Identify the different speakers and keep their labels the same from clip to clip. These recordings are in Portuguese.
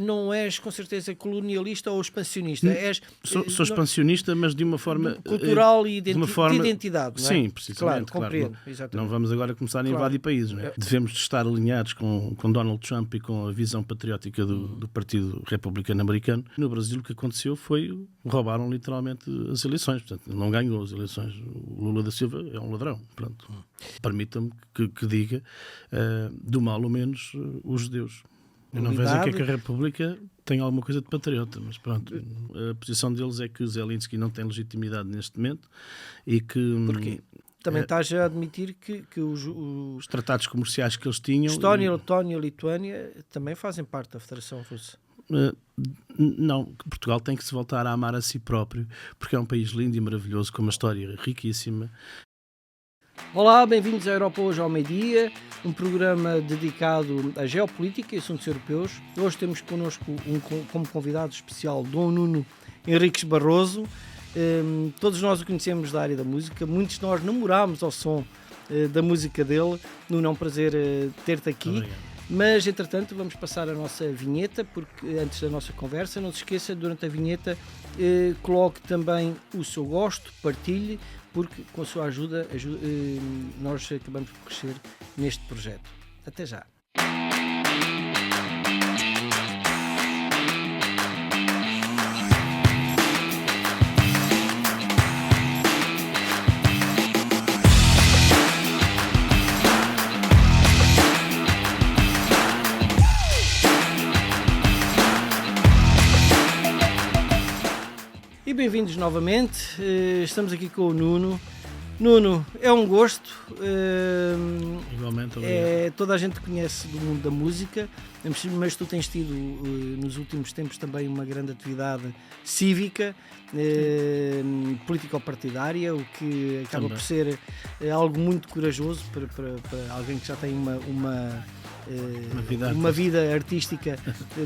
Speaker 1: não és com certeza colonialista ou expansionista.
Speaker 2: Sou expansionista, mas de uma forma
Speaker 1: cultural e de identidade, não é?
Speaker 2: Sim, precisamente. Claro.
Speaker 1: Compreendo,
Speaker 2: não vamos agora começar a invadir países. Não é? Devemos estar alinhados com Donald Trump e com a visão patriótica do Partido Republicano Americano. No Brasil, o que aconteceu foi roubaram literalmente as eleições. Portanto, não ganhou as eleições. O Lula da Silva é um ladrão. Pronto. Permita-me que diga do mal ou menos os judeus. Eu não vejo que a República tem alguma coisa de patriota, mas pronto, a posição deles é que Zelensky não tem legitimidade neste momento e que...
Speaker 1: Porquê? Também estás a admitir que os
Speaker 2: tratados comerciais que eles tinham...
Speaker 1: Estónia, Letónia e Lituânia também fazem parte da Federação Russa.
Speaker 2: Não, Portugal tem que se voltar a amar a si próprio, porque é um país lindo e maravilhoso, com uma história riquíssima.
Speaker 1: Olá, bem-vindos à Europa Hoje ao Meio-Dia, um programa dedicado à geopolítica e assuntos europeus. Hoje temos connosco como convidado especial Dom Nuno Henriques Barroso. Todos nós o conhecemos da área da música, muitos de nós namorámos ao som da música dele. Nuno, é um prazer ter-te aqui.
Speaker 2: Obrigado.
Speaker 1: Mas, entretanto, vamos passar a nossa vinheta, porque antes da nossa conversa, não se esqueça, durante a vinheta, coloque também o seu gosto, partilhe, porque com a sua ajuda nós acabamos por crescer neste projeto. Até já! E bem-vindos novamente, estamos aqui com o Nuno. Nuno, é um gosto.
Speaker 2: Igualmente, obrigado.
Speaker 1: Toda a gente conhece do mundo da música, mas tu tens tido nos últimos tempos também uma grande atividade cívica, político-partidária, o que acaba por ser algo muito corajoso para alguém que já tem uma vida artística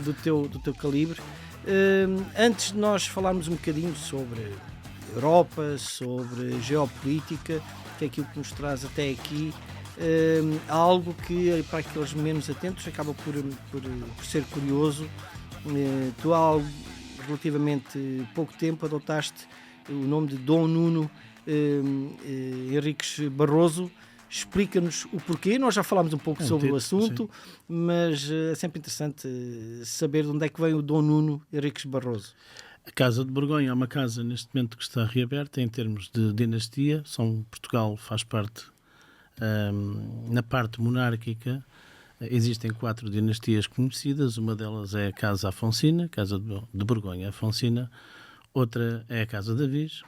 Speaker 1: do teu calibre. Antes de nós falarmos um bocadinho sobre Europa, sobre geopolítica, que é aquilo que nos traz até aqui, algo que para aqueles menos atentos acaba por ser curioso. Tu há relativamente pouco tempo adotaste o nome de Dom Nuno Henriques Barroso. Explica-nos o porquê. Nós já falámos um pouco sobre o assunto, sim, mas é sempre interessante saber de onde é que vem o Dom Nuno Henriques Barroso.
Speaker 2: A Casa de Borgonha é uma casa neste momento que está reaberta em termos de dinastia. Portugal faz parte, na parte monárquica, existem 4 dinastias conhecidas. Uma delas é a Casa Afonsina, Casa de Borgonha Afonsina. Outra é a Casa da Viz,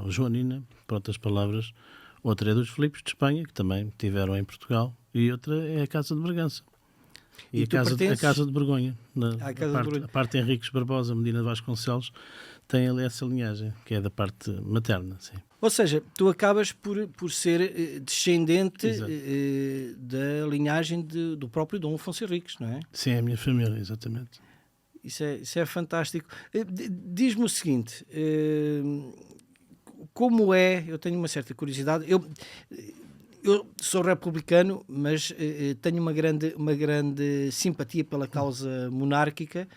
Speaker 2: Joanina, por outras palavras. Outra é dos Filipes de Espanha, que também tiveram em Portugal, e outra é a Casa de Bragança. E a Casa de Borgonha, a parte Henriques Barbosa, Medina Vasconcelos, tem ali essa linhagem, que é da parte materna. Sim.
Speaker 1: Ou seja, tu acabas por ser descendente da linhagem do próprio Dom Afonso Henriques, não é?
Speaker 2: Sim, é a minha família, exatamente.
Speaker 1: Isso é fantástico. Diz-me o seguinte... Como eu tenho uma certa curiosidade, eu sou republicano, mas tenho uma grande simpatia pela causa monárquica,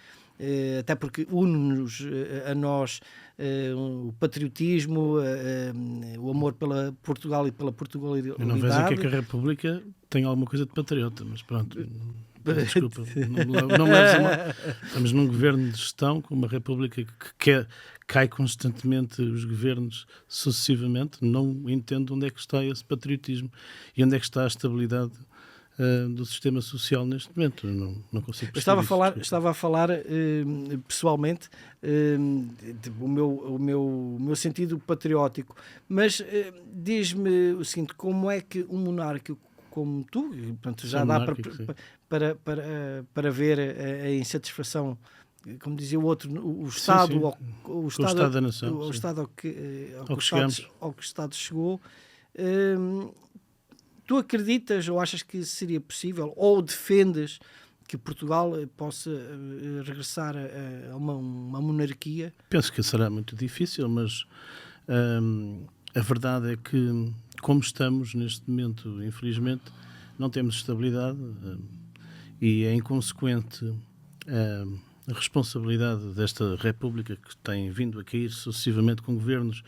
Speaker 1: até porque une-nos a nós o patriotismo, o amor pela Portugal e pela Portugalidade.
Speaker 2: Eu não vejo aqui que a República tem alguma coisa de patriota, mas pronto... Desculpa, não me leves a mal. Estamos num governo de gestão com uma república que cai constantemente os governos sucessivamente. Não entendo onde é que está esse patriotismo e onde é que está a estabilidade do sistema social neste momento. Não consigo perceber.
Speaker 1: Estava a falar pessoalmente o meu sentido patriótico, mas diz-me o seguinte: como é que um monarca como tu, portanto, já dá para ver a insatisfação, como dizia o outro, o Estado,
Speaker 2: sim. O Estado da Nação,
Speaker 1: o Estado ao que o Estado chegou. Tu acreditas ou achas que seria possível, ou defendes que Portugal possa regressar a uma monarquia?
Speaker 2: Penso que será muito difícil, mas a verdade é que, como estamos neste momento, infelizmente, não temos estabilidade e é inconsequente a responsabilidade desta República, que tem vindo a cair sucessivamente com governos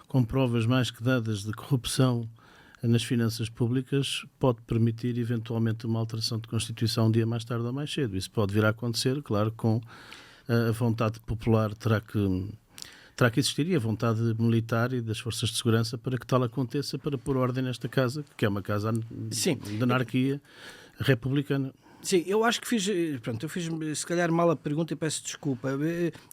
Speaker 2: com provas mais que dadas de corrupção nas finanças públicas, pode permitir eventualmente uma alteração de Constituição um dia mais tarde ou mais cedo. Isso pode vir a acontecer, claro, com a vontade popular terá que existir, e a vontade militar e das forças de segurança para que tal aconteça, para pôr ordem nesta casa, que é uma casa de anarquia republicana.
Speaker 1: Sim, eu acho que fiz se calhar mal a pergunta e peço desculpa.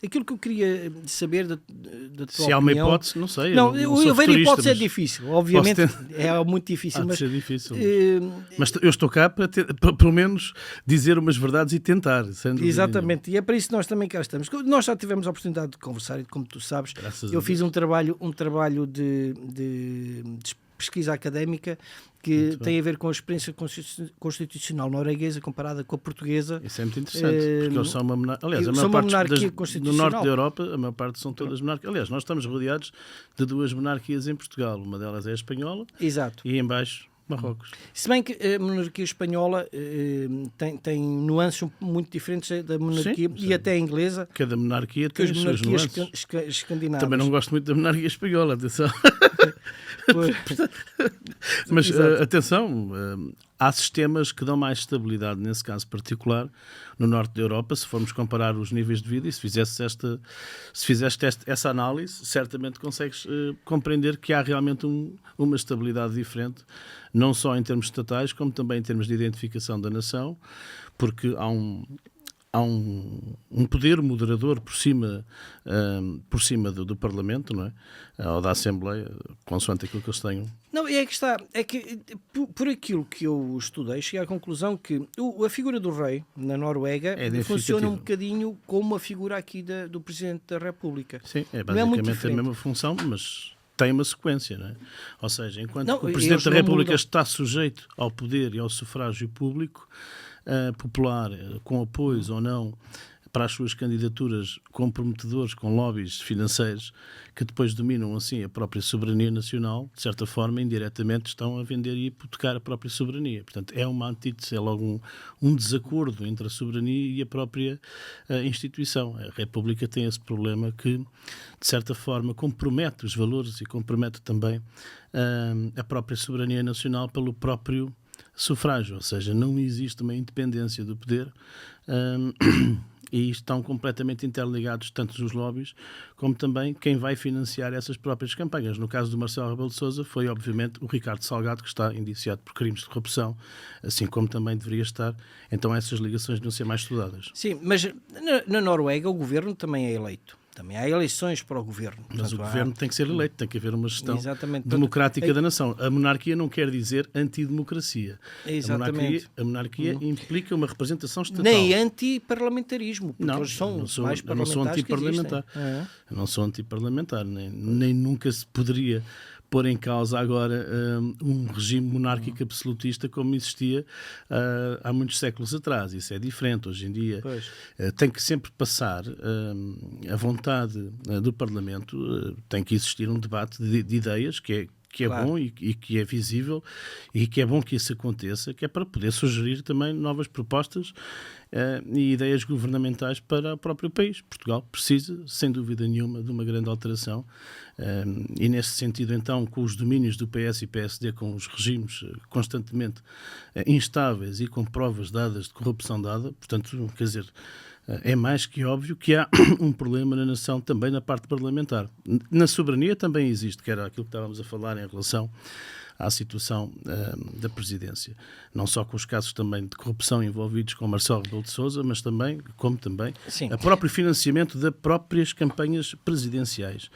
Speaker 1: Aquilo que eu queria saber da tua opinião...
Speaker 2: Se há uma hipótese, não sei.
Speaker 1: Não, eu ver hipótese é difícil, obviamente é muito difícil.
Speaker 2: Mas ser difícil. Mas eu estou cá para pelo menos dizer umas verdades e tentar.
Speaker 1: Exatamente, e é para isso que nós também cá estamos. Nós já tivemos a oportunidade de conversar e, como tu sabes, eu fiz um trabalho de pesquisa académica que muito tem bem a ver com a experiência constitucional norueguesa comparada com a portuguesa.
Speaker 2: Isso é muito interessante, porque eles são uma monarquia. Aliás, a maior parte do norte da Europa, a maior parte são todas monarquias. Aliás, nós estamos rodeados de duas monarquias em Portugal. Uma delas é a espanhola.
Speaker 1: Exato.
Speaker 2: E em baixo Marrocos.
Speaker 1: Se bem que a monarquia espanhola tem nuances muito diferentes da monarquia, sim, e até a inglesa.
Speaker 2: Cada monarquia tem as suas nuances.
Speaker 1: Escandinavas.
Speaker 2: Também não gosto muito da monarquia espanhola, atenção. Mas atenção, há sistemas que dão mais estabilidade, nesse caso particular, no norte da Europa. Se formos comparar os níveis de vida, e se fizeste essa análise, certamente consegues compreender que há realmente uma estabilidade diferente, não só em termos estatais, como também em termos de identificação da nação, porque há um poder moderador por cima do Parlamento, não é? Ou da Assembleia, consoante aquilo que eles tenham.
Speaker 1: Não, é que está, é que por aquilo que eu estudei, cheguei à conclusão que a figura do rei na Noruega funciona um bocadinho como a figura aqui do Presidente da República.
Speaker 2: Sim, é basicamente a mesma função, mas tem uma sequência, não é? Ou seja, enquanto o Presidente da República está sujeito ao poder e ao sufrágio público, popular, com apoios ou não para as suas candidaturas comprometedores com lobbies financeiros que depois dominam assim a própria soberania nacional, de certa forma, indiretamente estão a vender e hipotecar a própria soberania. Portanto, é uma antítese, é logo um desacordo entre a soberania e a própria instituição. A República tem esse problema que, de certa forma, compromete os valores e compromete também a própria soberania nacional pelo próprio sufrágio, ou seja, não existe uma independência do poder e estão completamente interligados tanto os lobbies como também quem vai financiar essas próprias campanhas. No caso do Marcelo Rebelo de Sousa foi obviamente o Ricardo Salgado, que está indiciado por crimes de corrupção, assim como também deveria estar. Então essas ligações deviam ser mais estudadas.
Speaker 1: Sim, mas na Noruega o governo também é eleito. Também há eleições para o governo.
Speaker 2: Mas o governo tem que ser eleito, tem que haver uma gestão democrática da nação. A monarquia não quer dizer antidemocracia.
Speaker 1: Exatamente.
Speaker 2: A monarquia implica uma representação estatal.
Speaker 1: Nem antiparlamentarismo, porque
Speaker 2: não,
Speaker 1: eles são mais parlamentares.
Speaker 2: Eu não sou antiparlamentar. Eu não sou antiparlamentar, nem nunca se poderia pôr em causa agora um regime monárquico absolutista como existia há muitos séculos atrás. Isso é diferente. Hoje em dia tem que sempre passar a vontade do Parlamento, tem que existir um debate de ideias que é claro, bom e que é visível e que é bom que isso aconteça, que é para poder sugerir também novas propostas e ideias governamentais para o próprio país. Portugal precisa, sem dúvida nenhuma, de uma grande alteração e nesse sentido, então, com os domínios do PS e PSD, com os regimes constantemente instáveis e com provas dadas de corrupção dada, portanto, quer dizer, é mais que óbvio que há um problema na nação também na parte parlamentar. Na soberania também existe, que era aquilo que estávamos a falar em relação à situação da presidência. Não só com os casos também de corrupção envolvidos com Marcelo Rebelo de Sousa, mas também, o próprio financiamento das próprias campanhas presidenciais.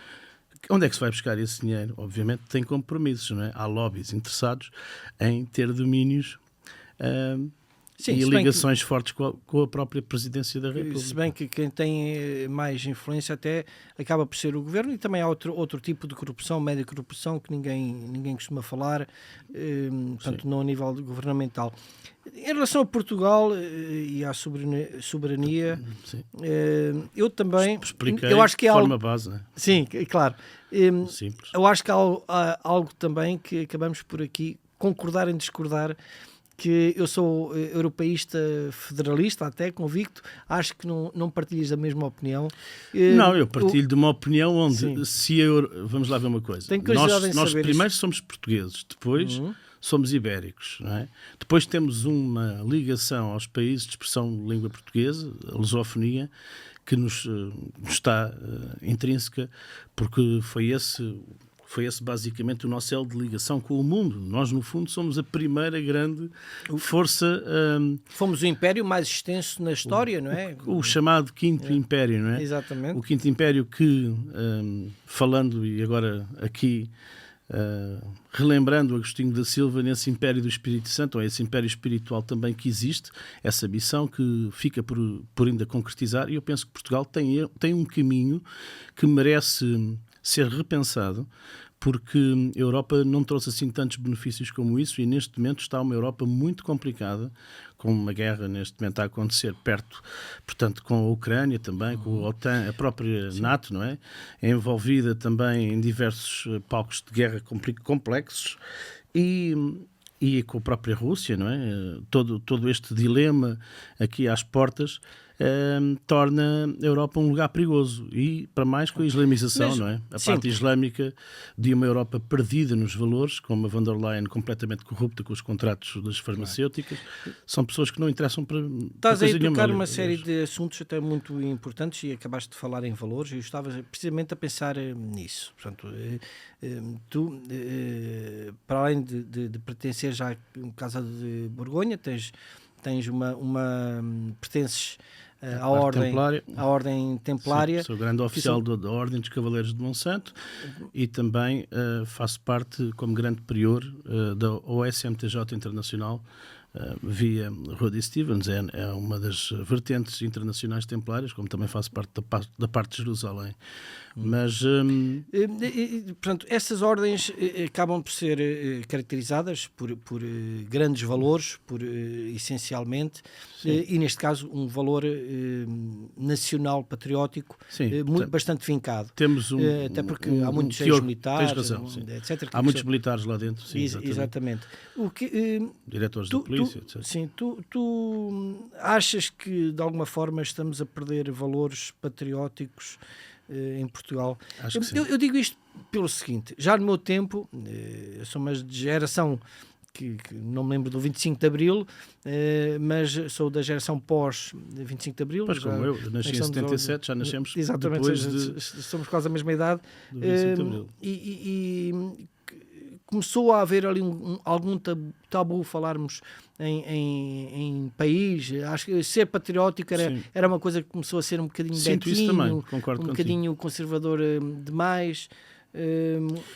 Speaker 2: Onde é que se vai buscar esse dinheiro? Obviamente tem compromissos, não é? Há lobbies interessados em ter domínios e ligações fortes com a própria presidência da República.
Speaker 1: Se bem que quem tem mais influência até acaba por ser o governo, e também há outro tipo de corrupção, média corrupção, que ninguém costuma falar, portanto, não a nível governamental. Em relação a Portugal e à soberania, eu também...
Speaker 2: Expliquei
Speaker 1: eu acho que
Speaker 2: de forma base. Né?
Speaker 1: Sim, claro.
Speaker 2: Simples.
Speaker 1: Eu acho que há algo também que acabamos por aqui concordar em discordar, que eu sou europeísta federalista, até convicto. Acho que não partilhas da mesma opinião.
Speaker 2: Não, eu partilho de uma opinião onde, vamos lá ver uma coisa. Nós primeiro somos portugueses, depois somos ibéricos, não é? Depois temos uma ligação aos países de expressão de língua portuguesa, a lusofonia, que nos está intrínseca, porque foi esse basicamente o nosso elo de ligação com o mundo. Nós, no fundo, somos a primeira grande força...
Speaker 1: Fomos o império mais extenso na história, não é?
Speaker 2: O chamado Quinto Império, não é?
Speaker 1: Exatamente.
Speaker 2: O Quinto Império que, falando, e agora aqui, relembrando Agostinho da Silva, nesse Império do Espírito Santo, ou esse Império Espiritual também que existe, essa missão que fica por ainda concretizar, e eu penso que Portugal tem um caminho que merece ser repensado, porque a Europa não trouxe assim tantos benefícios como isso, e neste momento está uma Europa muito complicada, com uma guerra neste momento a acontecer perto, portanto, com a Ucrânia também, com a OTAN, a própria NATO, não é? É envolvida também em diversos palcos de guerra complexos, e com a própria Rússia, não é? Todo este dilema aqui às portas torna a Europa um lugar perigoso, e para mais com a islamização, não é? A parte islâmica de uma Europa perdida nos valores, como a von der Leyen completamente corrupta com os contratos das farmacêuticas. São pessoas que não interessam para
Speaker 1: Estás a tocar uma série de assuntos até muito importantes, e acabaste de falar em valores, e eu estava precisamente a pensar nisso. Portanto, tu, para além de pertencer já à Casa de Borgonha, tens pertences à Ordem Templária.
Speaker 2: Sim, sou grande oficial da Ordem dos Cavaleiros de Monsanto, e também faço parte como grande prior da OSMTJ Internacional, via Rudi Stevens. É uma das vertentes internacionais templárias, como também faço parte da parte de Jerusalém. Mas
Speaker 1: portanto, essas ordens acabam por ser caracterizadas por grandes valores, essencialmente, e neste caso um valor nacional patriótico bastante vincado.
Speaker 2: Temos
Speaker 1: até porque há muitos ex-militares,
Speaker 2: tens razão,
Speaker 1: etc.
Speaker 2: Há muitos militares lá dentro, sim,
Speaker 1: exatamente.
Speaker 2: Diretores da polícia, etc.
Speaker 1: Sim, tu achas que de alguma forma estamos a perder valores patrióticos em Portugal? Eu digo isto pelo seguinte: já no meu tempo, eu sou uma geração que não me lembro do 25 de Abril, mas sou da geração pós-25 de Abril.
Speaker 2: Pois, como eu nasci em 77, já nascemos
Speaker 1: exatamente,
Speaker 2: depois
Speaker 1: somos quase a mesma idade.
Speaker 2: Do 25 de Abril.
Speaker 1: E começou a haver ali algum tabu falarmos em país. Acho que ser patriótico era uma coisa que começou a ser um bocadinho betinho,
Speaker 2: concordo
Speaker 1: um bocadinho conservador demais.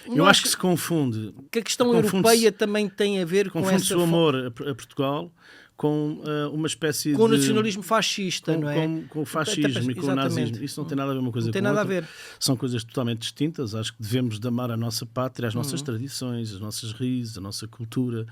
Speaker 2: Eu acho que se confunde.
Speaker 1: Que a questão europeia também tem a ver com essa...
Speaker 2: Confunde-se o amor a Portugal com uma espécie de...
Speaker 1: Com o nacionalismo fascista, não é?
Speaker 2: Com o fascismo e com o nazismo. Isso não tem nada a ver uma coisa com outra.
Speaker 1: Não tem nada a ver.
Speaker 2: São coisas totalmente distintas. Acho que devemos de amar a nossa pátria, as nossas tradições, as nossas raízes, a nossa cultura,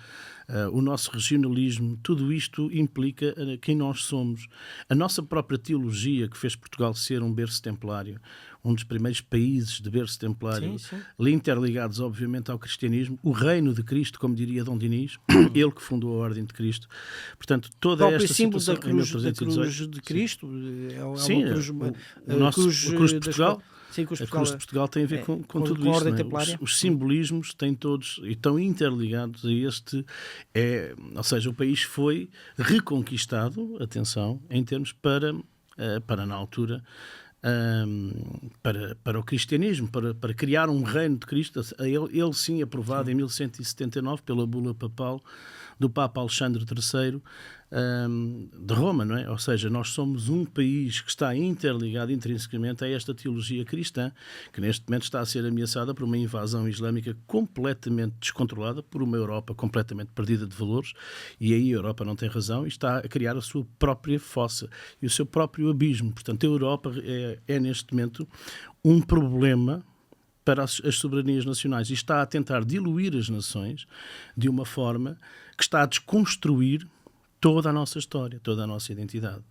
Speaker 2: o nosso regionalismo. Tudo isto implica quem nós somos. A nossa própria teologia, que fez Portugal ser um berço templário, um dos primeiros países de berço templário, interligados, obviamente, ao cristianismo, o reino de Cristo, como diria Dom Dinis, ele que fundou a Ordem de Cristo. Portanto, toda esta situação...
Speaker 1: O símbolo da cruz de Cristo
Speaker 2: sim, a cruz de Portugal.
Speaker 1: Sim,
Speaker 2: a cruz de Portugal tem a ver com tudo isso. Os simbolismos têm todos e estão interligados a este. Ou seja, o país foi reconquistado, atenção, em termos para na altura, para o cristianismo, para criar um reino de Cristo. Ele sim aprovado em 1179 pela bula papal do Papa Alexandre III de Roma, não é? Ou seja, nós somos um país que está interligado intrinsecamente a esta teologia cristã, que neste momento está a ser ameaçada por uma invasão islâmica completamente descontrolada, por uma Europa completamente perdida de valores, e aí a Europa não tem razão e está a criar a sua própria fossa e o seu próprio abismo. Portanto, a Europa é neste momento um problema para as soberanias nacionais e está a tentar diluir as nações de uma forma que está a desconstruir toda a nossa história, toda a nossa identidade.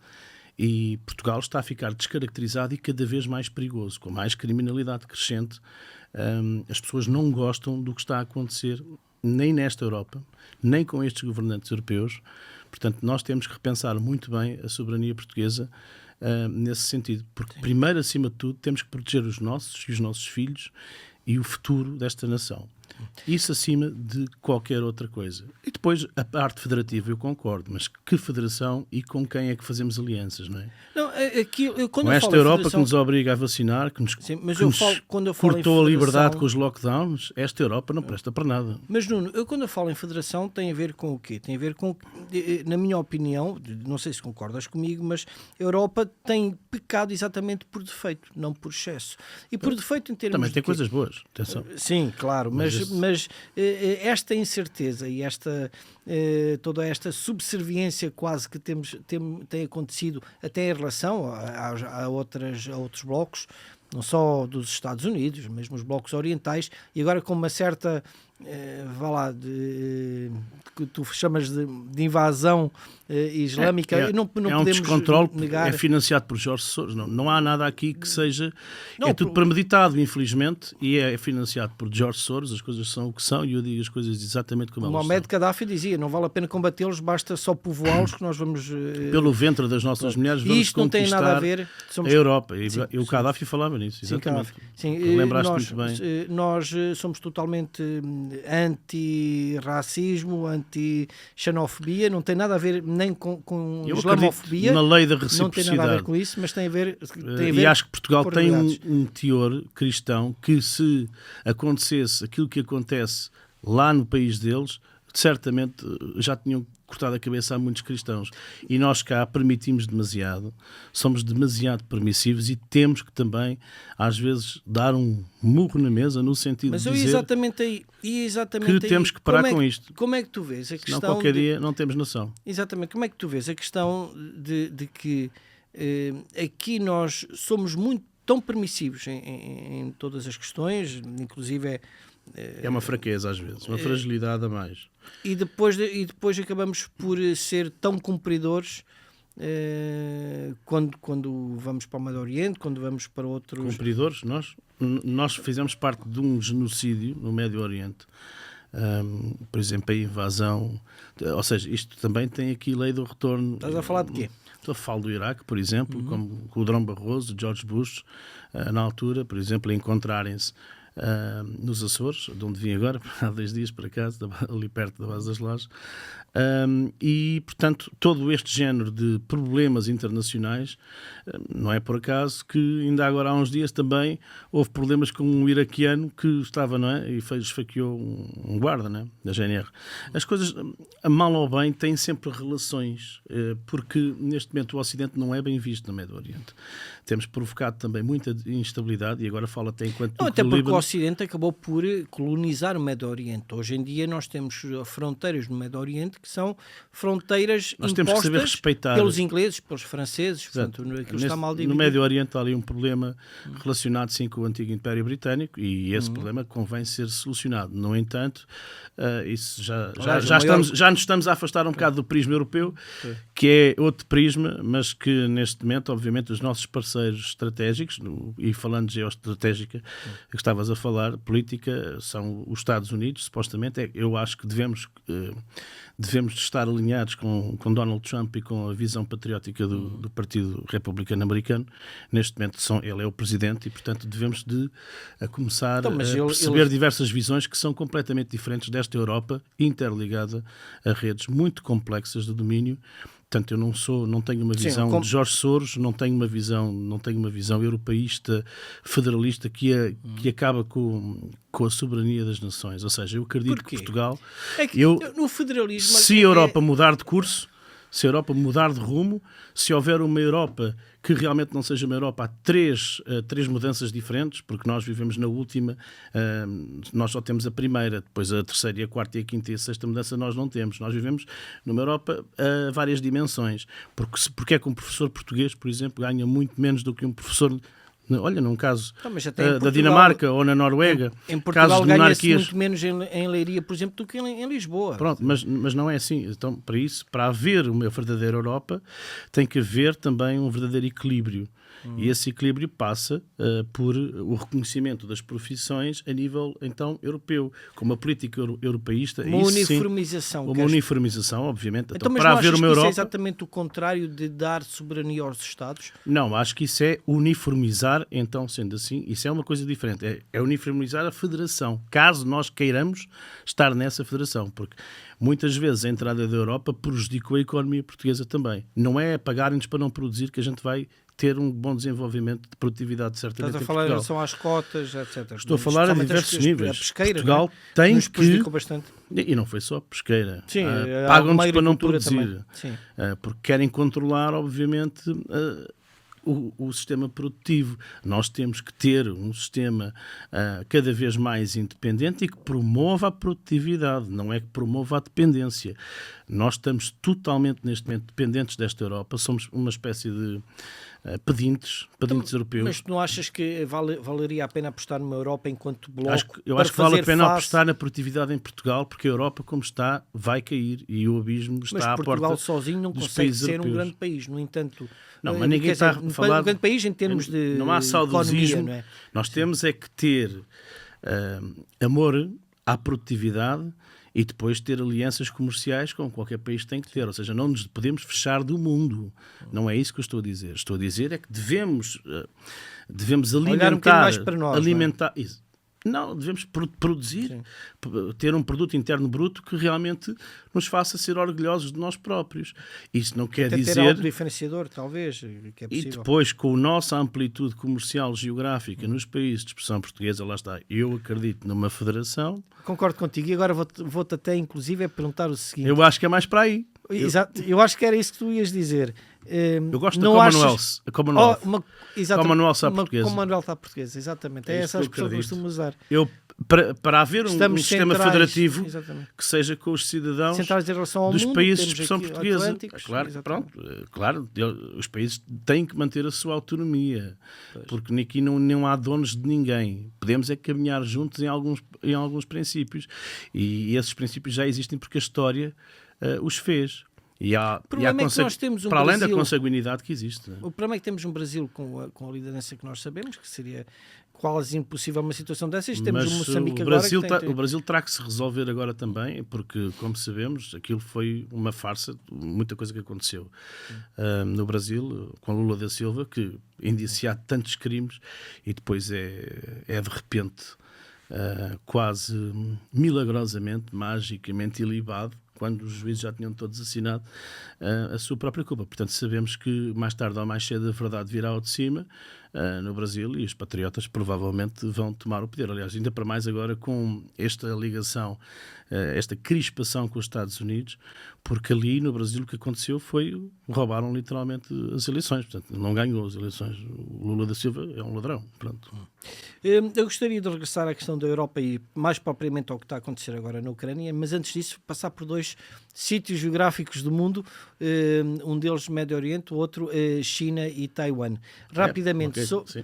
Speaker 2: E Portugal está a ficar descaracterizado e cada vez mais perigoso, com mais criminalidade crescente. As pessoas não gostam do que está a acontecer nem nesta Europa, nem com estes governantes europeus. Portanto, nós temos que repensar muito bem a soberania portuguesa nesse sentido. Porque, primeiro, acima de tudo, temos que proteger os nossos e os nossos filhos e o futuro desta nação. Isso acima de qualquer outra coisa. E depois, a parte federativa, eu concordo, mas que federação e com quem é que fazemos alianças, não é?
Speaker 1: Não, aqui,
Speaker 2: com esta Europa federação... que nos obriga a vacinar, que nos, cortou a liberdade com os lockdowns, esta Europa não presta para nada.
Speaker 1: Mas, Nuno, quando eu falo em federação, tem a ver com o quê? Tem a ver com, na minha opinião, não sei se concordas comigo, mas a Europa tem pecado exatamente por defeito, não por excesso. E por defeito em termos
Speaker 2: também tem coisas boas, atenção.
Speaker 1: Sim, claro, mas esta incerteza e toda esta subserviência quase que tem acontecido até em relação a outros blocos, não só dos Estados Unidos, mesmo os blocos orientais, e agora com uma certa que tu chamas de invasão islâmica, não podemos
Speaker 2: um descontrole,
Speaker 1: negar.
Speaker 2: É financiado por Jorge Soros, não há nada aqui que seja, é tudo premeditado, infelizmente, e é financiado por Jorge Soros, as coisas são o que são, e eu digo as coisas exatamente como elas são.
Speaker 1: Mohamed Gaddafi dizia, não vale a pena combatê-los, basta só povoá-los que nós vamos...
Speaker 2: Pelo ventre das nossas mulheres vamos
Speaker 1: isto não tem nada a ver...
Speaker 2: a Europa, e o Gaddafi falava nisso, exatamente.
Speaker 1: Sim,
Speaker 2: lembraste muito bem.
Speaker 1: Nós somos totalmente anti-racismo, anti-xenofobia, não tem nada a ver nem com islamofobia.
Speaker 2: Na lei da reciprocidade.
Speaker 1: Não tem nada a ver com isso, mas tem a ver
Speaker 2: e acho que Portugal tem um teor cristão que, se acontecesse aquilo que acontece lá no país deles, certamente já tinham cortado a cabeça a muitos cristãos. E nós cá permitimos demasiado, somos demasiado permissivos e temos que também, às vezes, dar um murro na mesa no sentido de dizer que temos que parar com isto.
Speaker 1: Como é que tu vês a questão...
Speaker 2: Senão qualquer dia não temos noção.
Speaker 1: Exatamente. Como é que tu vês a questão de que aqui nós somos tão permissivos em todas as questões, inclusive
Speaker 2: é uma fraqueza às vezes, uma fragilidade a mais.
Speaker 1: E depois acabamos por ser tão cumpridores quando vamos para o Médio Oriente, quando vamos para outros...
Speaker 2: Cumpridores? Nós fizemos parte de um genocídio no Médio Oriente. Por exemplo, a invasão... Ou seja, isto também tem aqui lei do retorno...
Speaker 1: Estás a falar de quê?
Speaker 2: Estou a falar do Iraque, por exemplo, como com o Durão Barroso, George Bush, na altura, por exemplo, encontrarem-se nos Açores, de onde vim agora, há 2 dias por acaso, ali perto da base das Lajes, e, portanto, todo este género de problemas internacionais, não é por acaso que ainda agora há uns dias também houve problemas com um iraquiano que estava, não é, e esfaqueou um guarda, não é, da GNR. As coisas, a mal ou bem, têm sempre relações, porque neste momento o Ocidente não é bem visto no Médio Oriente. Temos provocado também muita instabilidade, e agora falo até enquanto...
Speaker 1: Não, até porque o Ocidente acabou por colonizar o Médio Oriente. Hoje em dia nós temos fronteiras no Médio Oriente que são fronteiras impostas pelos ingleses, pelos franceses. Portanto, está mal dividido.
Speaker 2: No Médio Oriente há ali um problema relacionado sim com o antigo Império Britânico, e esse problema convém ser solucionado. No entanto, isso já nos estamos a afastar um bocado do prisma europeu, que é outro prisma, mas que neste momento, obviamente, os nossos parceiros estratégicos, e falando de geoestratégica, que estavas a falar, política, são os Estados Unidos, supostamente. Eu acho que devemos estar alinhados com Donald Trump e com a visão patriótica do Partido Republicano Americano. Neste momento ele é o presidente, e portanto devemos começar a perceber diversas visões que são completamente diferentes desta Europa interligada a redes muito complexas de domínio. Portanto, eu não tenho uma visão de Jorge Soros, não tenho uma visão europeísta, federalista, que acaba com a soberania das nações. Ou seja, eu acredito que Portugal...
Speaker 1: no federalismo...
Speaker 2: Se a Europa mudar de curso, se a Europa mudar de rumo, se houver uma Europa que realmente não seja uma Europa, há três mudanças diferentes, porque nós vivemos na última, nós só temos a primeira, depois a terceira e a quarta e a quinta e a sexta mudança nós não temos. Nós vivemos numa Europa a várias dimensões. Porque é que um professor português, por exemplo, ganha muito menos do que um professor Olha, num caso
Speaker 1: da
Speaker 2: Portugal, Dinamarca ou na Noruega,
Speaker 1: em Portugal
Speaker 2: casos de monarquias
Speaker 1: muito menos em Leiria, por exemplo, do que em Lisboa.
Speaker 2: Pronto, mas não é assim. Então, para isso, para haver uma verdadeira Europa, tem que haver também um verdadeiro equilíbrio. E esse equilíbrio passa por o reconhecimento das profissões a nível, então, europeu. Com uma política europeísta...
Speaker 1: Uma uniformização.
Speaker 2: Uma uniformização, obviamente.
Speaker 1: Então, mas para haver uma Europa... isso é exatamente o contrário de dar soberania aos Estados?
Speaker 2: Não, acho que isso é uniformizar, então, sendo assim, isso é uma coisa diferente. É uniformizar a federação, caso nós queiramos estar nessa federação, porque muitas vezes a entrada da Europa prejudicou a economia portuguesa também. Não é pagarem-nos para não produzir que a gente vai ter um bom desenvolvimento de produtividade, certamente.
Speaker 1: Estás a falar em relação às cotas, etc.
Speaker 2: Estou a falar a diversos níveis.
Speaker 1: A pesqueira,
Speaker 2: Portugal tem
Speaker 1: nos prejudicou bastante.
Speaker 2: E não foi só a pesqueira.
Speaker 1: Sim,
Speaker 2: pagam-nos para não produzir.
Speaker 1: Sim.
Speaker 2: Porque querem controlar, obviamente, o sistema produtivo. Nós temos que ter um sistema cada vez mais independente e que promova a produtividade, não é que promova a dependência. Nós estamos totalmente, neste momento, dependentes desta Europa. Somos uma espécie de pedintes europeus.
Speaker 1: Mas tu não achas que valeria a pena apostar numa Europa enquanto bloco?
Speaker 2: Eu acho que vale a pena apostar na produtividade em Portugal, porque a Europa, como está, vai cair e o abismo está à porta.
Speaker 1: Mas Portugal sozinho não consegue ser
Speaker 2: europeus.
Speaker 1: Um grande país. No entanto,
Speaker 2: não, mas ninguém está a falar...
Speaker 1: Um grande país em termos de
Speaker 2: não há saudosismo.
Speaker 1: Não é?
Speaker 2: Nós temos é que ter amor à produtividade e depois ter alianças comerciais como qualquer país tem que ter. Ou seja, não nos podemos fechar do mundo. Não é isso que eu estou a dizer. Estou a dizer é que devemos alimentar...
Speaker 1: Olhar um bocadinho mais para nós,
Speaker 2: alimentar, não é? Não, devemos produzir, ter um produto interno bruto que realmente nos faça ser orgulhosos de nós próprios. Isso não quer dizer...
Speaker 1: ter algo diferenciador, talvez, que é possível.
Speaker 2: E depois, com a nossa amplitude comercial geográfica nos países de expressão portuguesa, lá está, eu acredito numa federação...
Speaker 1: Concordo contigo. E agora vou-te até, inclusive, perguntar o seguinte...
Speaker 2: Eu acho que é mais para aí.
Speaker 1: Exato. Eu acho que era isso que tu ias dizer.
Speaker 2: Eu gosto da Commonwealth. Commonwealth à portuguesa.
Speaker 1: Commonwealth à portuguesa, exatamente. É essa a expressão que eu costumo usar.
Speaker 2: Para haver um sistema federativo que seja com os cidadãos dos países de expressão portuguesa. Claro, os países têm que manter a sua autonomia, porque aqui não há donos de ninguém. Podemos é caminhar juntos em alguns princípios. E esses princípios já existem porque a história os fez. E há
Speaker 1: nós temos
Speaker 2: para além da consanguinidade que existe.
Speaker 1: O problema é que temos um Brasil com a liderança que nós sabemos, que seria quase impossível uma situação dessas. Temos um Moçambique agora
Speaker 2: o Brasil terá que se resolver agora também, porque, como sabemos, aquilo foi uma farsa, muita coisa que aconteceu no Brasil, com Lula da Silva, que indiciado tantos crimes e depois é de repente quase milagrosamente, magicamente ilibado, quando os juízes já tinham todos assinado a sua própria culpa. Portanto, sabemos que mais tarde ou mais cedo a verdade virá ao de cima no Brasil e os patriotas provavelmente vão tomar o poder. Aliás, ainda para mais agora com esta ligação, esta crispação com os Estados Unidos, porque ali no Brasil o que aconteceu foi roubaram literalmente as eleições. Portanto, não ganhou as eleições. O Lula da Silva é um ladrão. Pronto.
Speaker 1: Eu gostaria de regressar à questão da Europa e mais propriamente ao que está a acontecer agora na Ucrânia, mas antes disso passar por dois sítios geográficos do mundo, um deles Médio Oriente, o outro China e Taiwan. Rapidamente,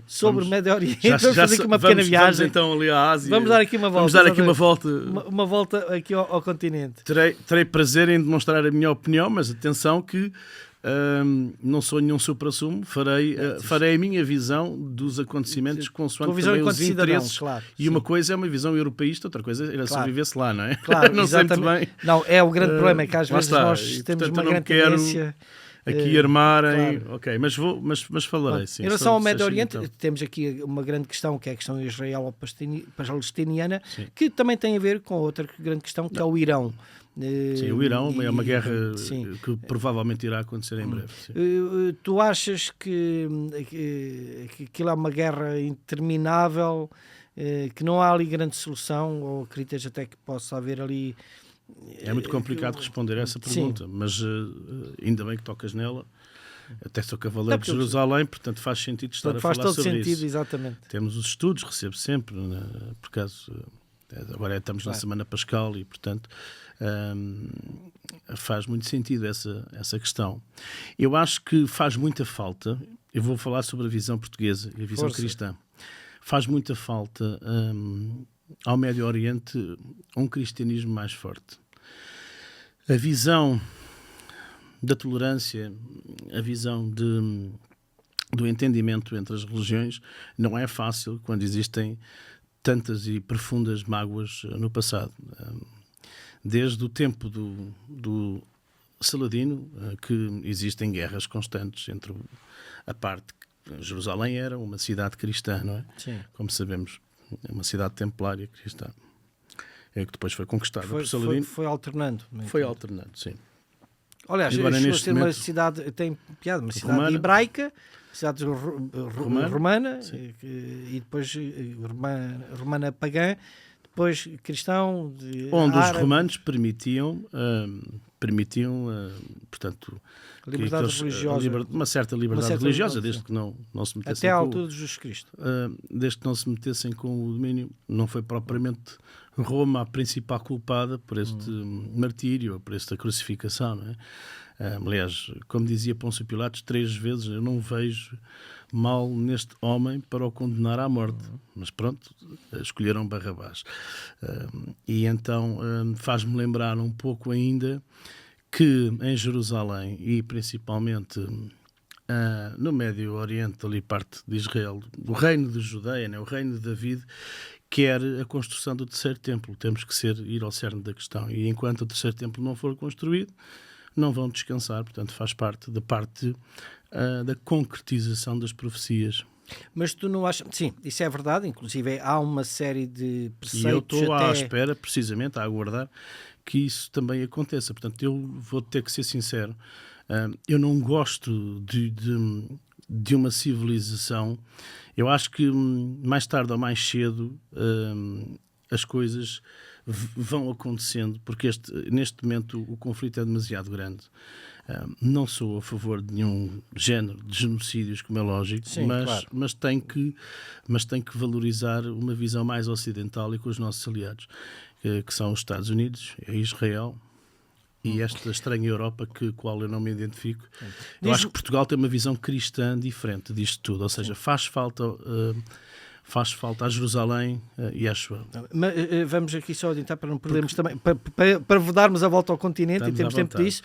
Speaker 1: sobre o Médio Oriente, vamos fazer aqui uma pequena viagem.
Speaker 2: Vamos então ali à Ásia.
Speaker 1: Vamos dar aqui uma volta.
Speaker 2: Vamos dar aqui uma volta.
Speaker 1: Uma volta aqui ao continente.
Speaker 2: Terei prazer em demonstrar a minha opinião, mas atenção que não sou nenhum supra-sumo, farei a minha visão dos acontecimentos consoante também os interesses.
Speaker 1: Claro,
Speaker 2: e uma coisa é uma visão europeísta, outra coisa era sobreviver-se lá, não é?
Speaker 1: Claro,
Speaker 2: não sei muito bem.
Speaker 1: Não, é o grande problema, é que às vezes nós temos uma grande tendência...
Speaker 2: Aqui armarem, claro. Ok, mas falarei, sim.
Speaker 1: Em relação ao Médio Oriente, temos aqui uma grande questão, que é a questão israelo-palestiniana, que também tem a ver com outra grande questão, que é o Irão.
Speaker 2: Sim, o Irão é uma guerra que provavelmente irá acontecer em breve. Sim.
Speaker 1: Tu achas que aquilo é uma guerra interminável, que não há ali grande solução, ou acreditas até que possa haver ali...
Speaker 2: É muito complicado responder a essa pergunta, mas ainda bem que tocas nela. Até sou cavaleiro de Jerusalém, portanto faz sentido estar a falar sobre isso.
Speaker 1: Faz todo sentido, exatamente.
Speaker 2: Temos os estudos, recebo sempre, por acaso Agora estamos na Semana Pascal e, portanto, faz muito sentido essa questão. Eu acho que faz muita falta, eu vou falar sobre a visão portuguesa e a visão cristã, faz muita falta ao Médio Oriente um cristianismo mais forte. A visão da tolerância, a visão do entendimento entre as religiões não é fácil quando existem tantas e profundas mágoas no passado. Desde o tempo do Saladino, que existem guerras constantes entre a parte... Jerusalém era uma cidade cristã, não é?
Speaker 1: Sim.
Speaker 2: Como sabemos, é uma cidade templária cristã. É que depois foi conquistada por Saladino.
Speaker 1: Foi alternando.
Speaker 2: Foi alternando, sim.
Speaker 1: Aliás,
Speaker 2: agora,
Speaker 1: chegou a ser uma cidade, tem piada, uma cidade romana, hebraica, cidade romana e depois romana pagã, depois cristão,
Speaker 2: onde
Speaker 1: árabe.
Speaker 2: Os romanos permitiam portanto,
Speaker 1: liberdade religiosa,
Speaker 2: uma certa liberdade religiosa, desde que não se metessem
Speaker 1: até à altura de Jesus Cristo.
Speaker 2: Desde que não se metessem com o domínio. Não foi propriamente Roma a principal culpada por este martírio, por esta crucificação, não é? Aliás, como dizia Pôncio Pilatos 3 vezes, eu não vejo mal neste homem para o condenar à morte. Mas pronto, escolheram Barrabás. E então faz-me lembrar um pouco ainda que em Jerusalém e principalmente no Médio Oriente, ali parte de Israel, o reino de Judeia, né, o reino de David, quer a construção do terceiro templo. Temos que ir ao cerne da questão. E enquanto o terceiro templo não for construído, não vão descansar. Portanto, faz parte da concretização das profecias.
Speaker 1: Mas tu não achas... Sim, isso é verdade. Inclusive há uma série de preceitos...
Speaker 2: E eu estou à espera, precisamente, a aguardar que isso também aconteça. Portanto, eu vou ter que ser sincero. Eu não gosto de uma civilização. Eu acho que mais tarde ou mais cedo as coisas vão acontecendo, porque neste momento o conflito é demasiado grande. Não sou a favor de nenhum género de genocídios, como é lógico.
Speaker 1: Sim, claro.
Speaker 2: mas tem que valorizar uma visão mais ocidental e com os nossos aliados, que são os Estados Unidos, a Israel e esta estranha Europa com a qual eu não me identifico. Eu acho que Portugal tem uma visão cristã diferente disto tudo, ou seja, faz falta a Jerusalém e a Shoah.
Speaker 1: Mas vamos aqui só adiantar para não perdermos também, para darmos a volta ao continente e termos tempo disso.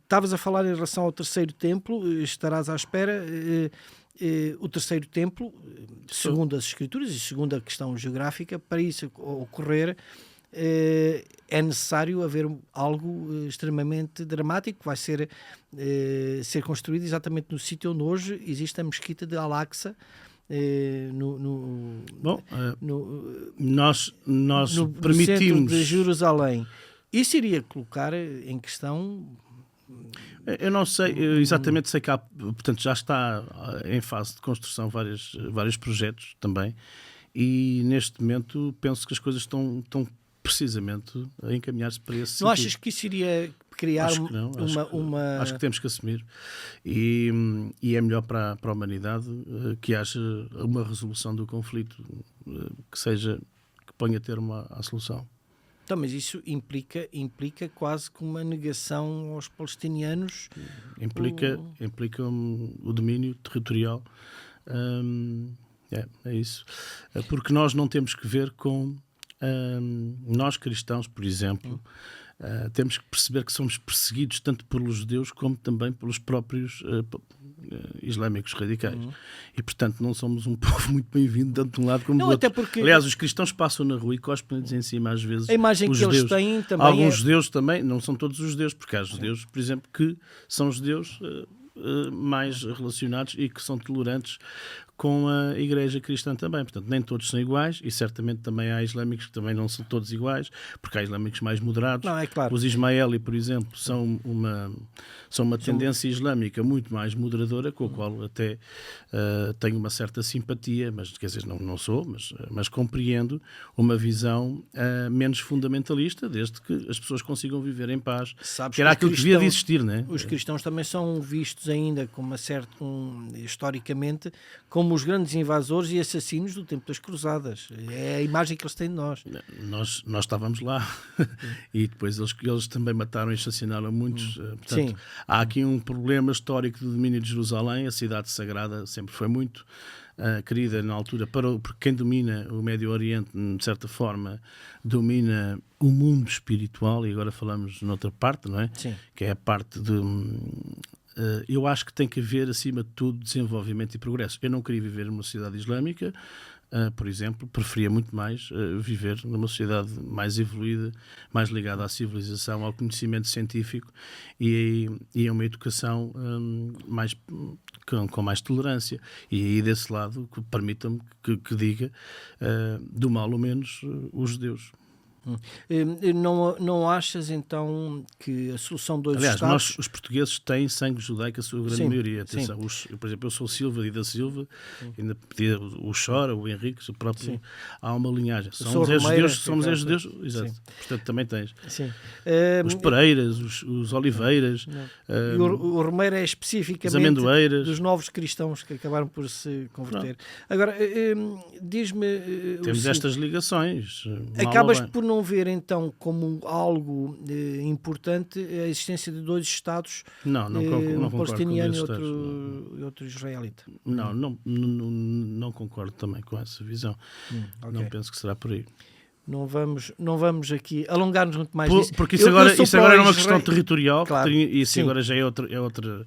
Speaker 1: Estavas a falar em relação ao terceiro templo, estarás à espera. O terceiro templo, segundo as Escrituras e segundo a questão geográfica, para isso ocorrer, é necessário haver algo extremamente dramático que vai ser construído exatamente no sítio onde hoje existe a mesquita de Al-Aqsa.
Speaker 2: Nós
Speaker 1: no
Speaker 2: permitimos
Speaker 1: centro de Jerusalém. Isso iria colocar em questão...
Speaker 2: Eu não sei, eu exatamente sei que portanto, já está em fase de construção vários projetos também, e neste momento penso que as coisas estão precisamente a encaminhar-se para esse sentido.
Speaker 1: Não achas que isso iria criar
Speaker 2: Acho que temos que assumir, e é melhor para a humanidade que haja uma resolução do conflito que ponha termo à solução.
Speaker 1: Então, mas isso implica quase que uma negação aos palestinianos.
Speaker 2: Implica o domínio territorial. É isso. Porque nós não temos que ver com... nós cristãos, por exemplo, temos que perceber que somos perseguidos tanto pelos judeus como também pelos próprios islâmicos radicais. E, portanto, não somos um povo muito bem-vindo tanto de um lado como do outro.
Speaker 1: Porque...
Speaker 2: Aliás, os cristãos passam na rua e cospem-lhes em cima às vezes.
Speaker 1: A imagem
Speaker 2: os
Speaker 1: que
Speaker 2: judeus.
Speaker 1: Eles têm também
Speaker 2: alguns judeus também, não são todos os judeus, porque há judeus, por exemplo, que são judeus mais relacionados e que são tolerantes com a Igreja Cristã também. Portanto, nem todos são iguais, e certamente também há islâmicos que também não são todos iguais, porque há islâmicos mais moderados.
Speaker 1: Não, é claro.
Speaker 2: Os Ismaeli, por exemplo, são uma tendência islâmica muito mais moderadora, com a qual até tenho uma certa simpatia, mas quer dizer, não sou, mas compreendo uma visão menos fundamentalista, desde que as pessoas consigam viver em paz.
Speaker 1: Sabes
Speaker 2: que era aquilo que devia de existir, não é?
Speaker 1: Os cristãos também são vistos ainda como historicamente como como os grandes invasores e assassinos do tempo das cruzadas. É a imagem que eles têm de nós.
Speaker 2: Nós estávamos lá e depois eles também mataram e assassinaram muitos. Portanto, há aqui um problema histórico do domínio de Jerusalém. A cidade sagrada sempre foi muito querida na altura, porque quem domina o Médio Oriente, de certa forma, domina o mundo espiritual, e agora falamos noutra parte, não é?
Speaker 1: Sim.
Speaker 2: Que é a parte de... eu acho que tem que haver, acima de tudo, desenvolvimento e progresso. Eu não queria viver numa sociedade islâmica, por exemplo, preferia muito mais viver numa sociedade mais evoluída, mais ligada à civilização, ao conhecimento científico e a uma educação mais, com mais tolerância. E aí, desse lado, permita-me que diga, do mal ou menos, os judeus.
Speaker 1: Não achas, então, que a solução dos
Speaker 2: Aliás,
Speaker 1: Estados...
Speaker 2: os portugueses têm sangue judaico, a sua grande maioria. Atenção, por exemplo, eu sou Silva e da Silva, ainda pedia o Chora, o Henrique, o próprio... Há uma linhagem. Somos judeus, exato. Portanto, também tens.
Speaker 1: Sim.
Speaker 2: Os Pereiras, os Oliveiras...
Speaker 1: E o Romeiro é especificamente dos novos cristãos que acabaram por se converter. Agora, diz-me...
Speaker 2: Temos estas ligações.
Speaker 1: Acabas por não ver, então, como algo importante a existência de dois Estados, um palestiniano e outro israelita?
Speaker 2: Não concordo também com essa visão. Okay. Não penso que será por aí.
Speaker 1: Não vamos aqui alongar-nos muito mais nisso.
Speaker 2: Porque isso agora é uma questão territorial, claro, isso agora já é outra...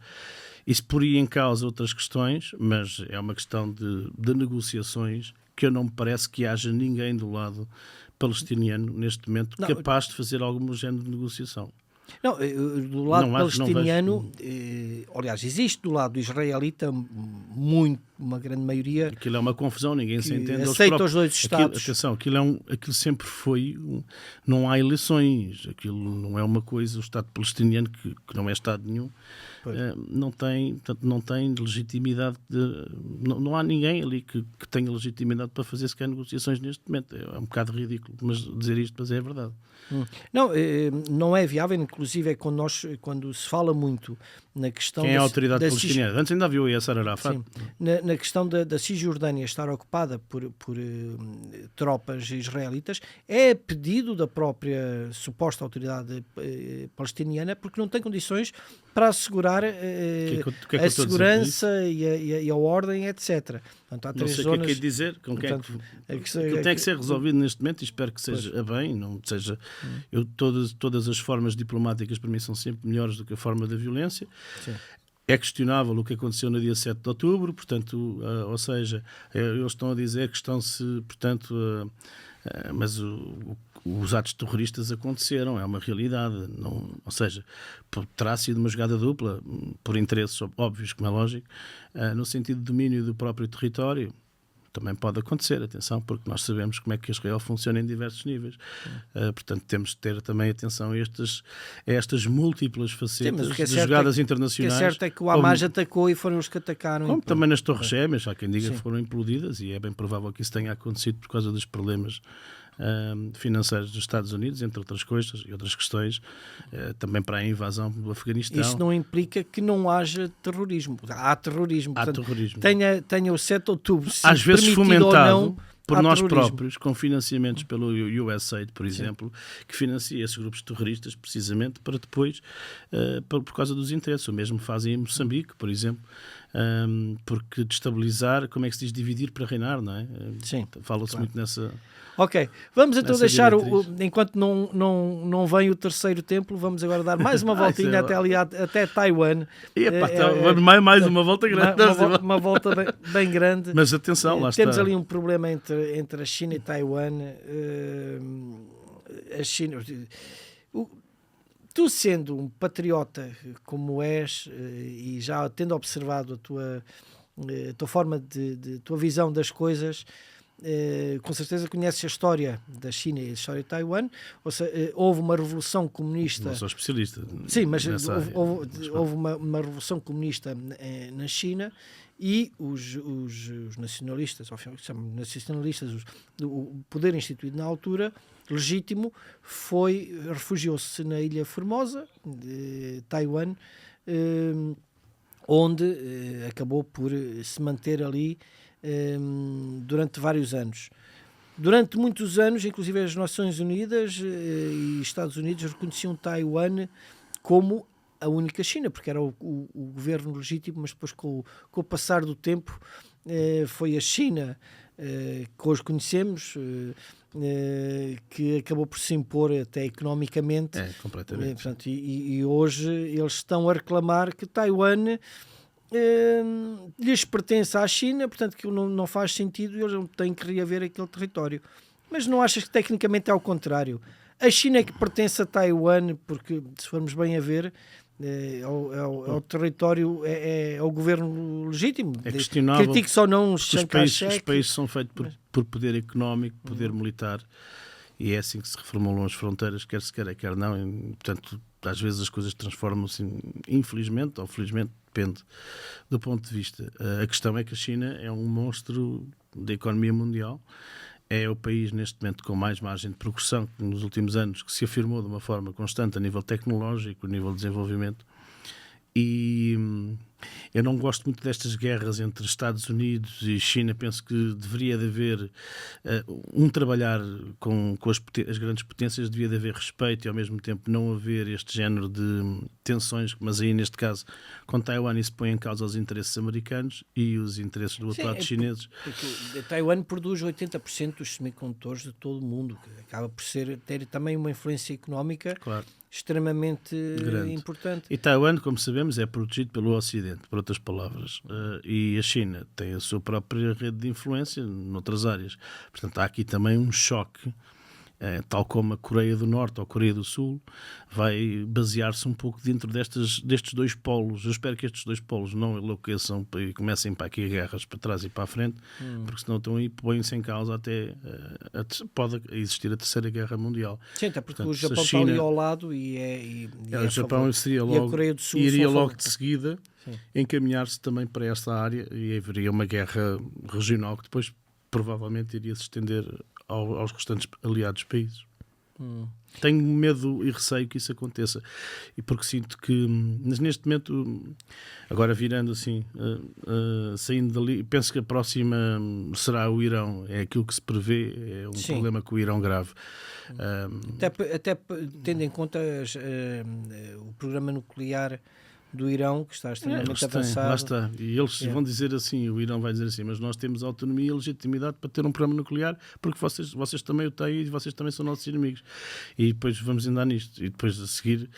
Speaker 2: Isso poria em causa outras questões, mas é uma questão de negociações que eu não me parece que haja ninguém do lado palestiniano, neste momento, capaz de fazer algum género de negociação.
Speaker 1: Não, do lado palestiniano, aliás, existe do lado israelita uma grande maioria.
Speaker 2: Aquilo é uma confusão, ninguém se entende.
Speaker 1: Aceita os dois Estados.
Speaker 2: Atenção, aquilo sempre foi. Não há eleições, aquilo não é uma coisa. O Estado palestiniano, que não é Estado nenhum, não tem legitimidade. Não há ninguém ali que tenha legitimidade para fazer sequer negociações neste momento. É um bocado ridículo, mas dizer isto, mas é verdade.
Speaker 1: Não é viável, inclusive é quando se fala muito na questão...
Speaker 2: Quem é a autoridade palestiniana? Antes ainda havia o Yasser Arafat.
Speaker 1: Na questão da Cisjordânia estar ocupada por tropas israelitas, é pedido da própria suposta autoridade palestiniana, porque não tem condições para assegurar a segurança e a ordem, etc. Portanto, há três
Speaker 2: zonas...
Speaker 1: Não sei
Speaker 2: o que é que dizer, com quem tem que ser resolvido neste momento, e espero que seja bem, não seja... Todas as formas diplomáticas para mim são sempre melhores do que a forma da violência.
Speaker 1: Sim.
Speaker 2: É questionável o que aconteceu no dia 7 de outubro, portanto, ou seja, eles estão a dizer que estão-se, portanto, mas os atos terroristas aconteceram, é uma realidade, ou seja, terá sido uma jogada dupla, por interesses óbvios, como é lógico, no sentido de domínio do próprio território. Também pode acontecer, atenção, porque nós sabemos como é que Israel funciona em diversos níveis. Portanto, temos de ter também atenção a estas múltiplas facetas de jogadas internacionais.
Speaker 1: O que é certo é que o Hamas atacou e foram os que atacaram.
Speaker 2: Como também nas Torres Gêmeas, há quem diga que foram implodidas, e é bem provável que isso tenha acontecido por causa dos problemas financeiros dos Estados Unidos, entre outras coisas e outras questões, também para a invasão do Afeganistão.
Speaker 1: Isso não implica que não haja terrorismo. Há terrorismo. Portanto,
Speaker 2: terrorismo.
Speaker 1: Tenha o 7 de outubro, se
Speaker 2: às vezes fomentado
Speaker 1: ou não,
Speaker 2: por nós próprios, com financiamentos pelo USAID, por exemplo, que financia esses grupos terroristas precisamente para depois, por causa dos interesses. O mesmo fazem em Moçambique, por exemplo, porque destabilizar, como é que se diz, dividir para reinar, não é?
Speaker 1: Sim.
Speaker 2: Fala-se muito nessa...
Speaker 1: Ok, vamos então deixar, enquanto não vem o terceiro templo, vamos agora dar mais uma voltinha até Taiwan.
Speaker 2: Mais uma volta grande.
Speaker 1: Uma volta bem grande.
Speaker 2: Mas atenção, lá está.
Speaker 1: Temos ali um problema entre a China e Taiwan. A China... Tu, sendo um patriota como és, e já tendo observado a tua forma de tua visão das coisas, com certeza conheces a história da China e a história de Taiwan. Ou seja, houve uma revolução comunista.
Speaker 2: Não sou especialista.
Speaker 1: Sim, mas houve uma revolução comunista na China, e os nacionalistas, o poder instituído na altura, legítimo, refugiou-se na Ilha Formosa, de Taiwan, onde acabou por se manter ali durante vários anos. Durante muitos anos, inclusive as Nações Unidas e Estados Unidos reconheciam Taiwan como a única China, porque era o governo legítimo, mas depois com o passar do tempo foi a China que hoje conhecemos, que acabou por se impor até economicamente.
Speaker 2: Completamente.
Speaker 1: Portanto, e hoje eles estão a reclamar que Taiwan lhes pertence à China, portanto que não faz sentido e eles têm que reaver aquele território. Mas não achas que tecnicamente é ao contrário? A China é que pertence a Taiwan, porque se formos bem a ver, é o território, é o governo legítimo.
Speaker 2: É questionável.
Speaker 1: Critique só não os
Speaker 2: países são feitos por poder económico, poder militar, e é assim que se reformulam as fronteiras, quer se queira, quer não. E, portanto, às vezes as coisas transformam-se, infelizmente ou felizmente, depende do ponto de vista. A questão é que a China é um monstro da economia mundial. É o país, neste momento, com mais margem de progressão nos últimos anos, que se afirmou de uma forma constante a nível tecnológico, a nível de desenvolvimento. E eu não gosto muito destas guerras entre Estados Unidos e China. Penso que deveria de haver trabalhar com as grandes potências, devia de haver respeito e ao mesmo tempo não haver este género de tensões, mas aí neste caso com Taiwan isso põe em causa os interesses americanos e os interesses do outro lado chineses.
Speaker 1: Porque Taiwan produz 80% dos semicondutores de todo o mundo, que acaba por ter também uma influência económica extremamente importante.
Speaker 2: E Taiwan, como sabemos, é protegido pelo Ocidente, por outras palavras, e a China tem a sua própria rede de influência noutras áreas. Portanto, há aqui também um choque, tal como a Coreia do Norte ou a Coreia do Sul vai basear-se um pouco dentro destes dois polos. Eu espero que estes dois polos não enlouqueçam e comecem para aqui guerras para trás e para a frente, porque senão estão aí, põem-se em causa até pode existir a Terceira Guerra Mundial.
Speaker 1: Sim, até porque o Japão está ali ao lado
Speaker 2: o Japão seria logo,
Speaker 1: e a Coreia do Sul
Speaker 2: iria logo de seguida encaminhar-se também para esta área e haveria uma guerra regional que depois provavelmente iria se estender aos restantes aliados países. Tenho medo e receio que isso aconteça, e porque sinto que neste momento, agora virando assim, saindo dali, penso que a próxima será o Irão. É aquilo que se prevê, é um problema com o Irão grave.
Speaker 1: Até tendo em conta o programa nuclear do Irão, que está extremamente avançado.
Speaker 2: Lá está. E eles vão dizer assim, o Irão vai dizer assim, mas nós temos autonomia e legitimidade para ter um programa nuclear, porque vocês também o têm e vocês também são nossos inimigos. E depois vamos andar nisto. E depois a seguir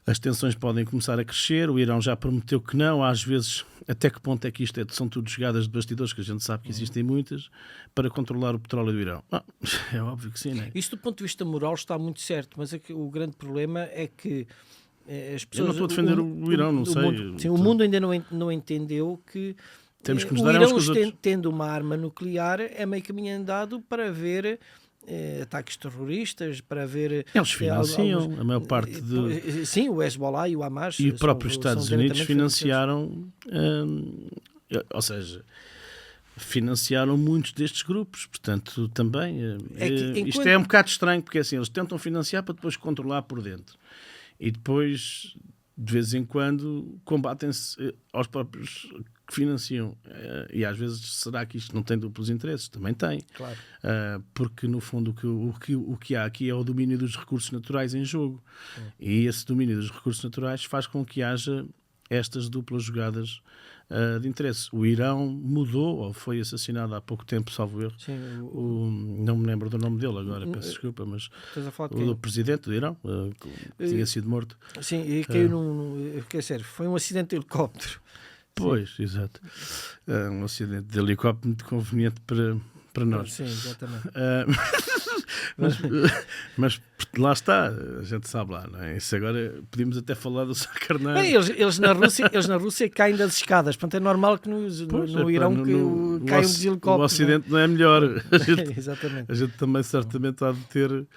Speaker 2: as tensões podem começar a crescer. O Irão já prometeu que não. Às vezes, até que ponto é que isto são tudo jogadas de bastidores, que a gente sabe que existem muitas, para controlar o petróleo do Irão? É óbvio que sim, não é?
Speaker 1: Isso do ponto de vista moral está muito certo, mas o grande problema é que as pessoas,
Speaker 2: eu não estou a defender o Irão, não sei.
Speaker 1: O mundo ainda não entendeu que
Speaker 2: temos que nos
Speaker 1: o
Speaker 2: dar
Speaker 1: Irão,
Speaker 2: outros.
Speaker 1: tendo uma arma nuclear, é meio caminho andado para haver ataques terroristas, para haver...
Speaker 2: Eles financiam a maior parte de...
Speaker 1: Sim, o Hezbollah e o Hamas.
Speaker 2: E os próprios Estados Unidos financiaram... ou seja... financiaram muitos destes grupos, portanto também isto é um bocado estranho, porque assim, eles tentam financiar para depois controlar por dentro e depois de vez em quando combatem-se aos próprios que financiam, e às vezes será que isto não tem duplos interesses? Também tem,
Speaker 1: claro.
Speaker 2: Porque no fundo o que há aqui é o domínio dos recursos naturais em jogo, e esse domínio dos recursos naturais faz com que haja estas duplas jogadas de interesse. O Irão mudou, ou foi assassinado há pouco tempo, salvo erro.
Speaker 1: Sim,
Speaker 2: não me lembro do nome dele agora, peço desculpa, mas o presidente do Irão que tinha sido morto.
Speaker 1: Sim, e caiu quer dizer, foi um acidente de helicóptero.
Speaker 2: Pois, sim. Exato. Um acidente de helicóptero muito conveniente para nós.
Speaker 1: Sim, exatamente.
Speaker 2: Mas lá está, a gente sabe lá, não é? Isso agora podíamos até falar do Sacarnado.
Speaker 1: Eles na Rússia caem das escadas, portanto é normal que no Irão caiam dos helicópteros.
Speaker 2: O Ocidente não é melhor.
Speaker 1: Exatamente.
Speaker 2: A gente também certamente há de ter...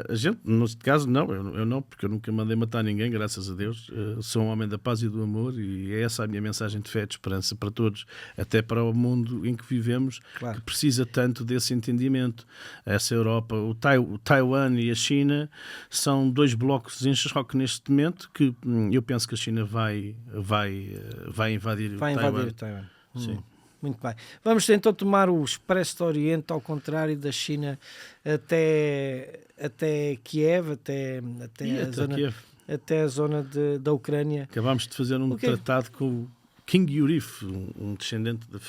Speaker 2: A gente, neste caso, não, eu não, porque eu nunca mandei matar ninguém, graças a Deus. Sou um homem da paz e do amor, e é essa a minha mensagem de fé e de esperança para todos, até para o mundo em que vivemos, claro, que precisa tanto desse entendimento. Essa Europa Europa, o Taiwan e a China, são dois blocos em choque neste momento, que eu penso que a China vai invadir
Speaker 1: o Taiwan.
Speaker 2: Sim.
Speaker 1: Muito bem. Vamos então tomar o Expresso do Oriente, ao contrário da China, até Kiev, até a zona da Ucrânia.
Speaker 2: Acabámos de fazer um tratado com o King Yuriv, um descendente da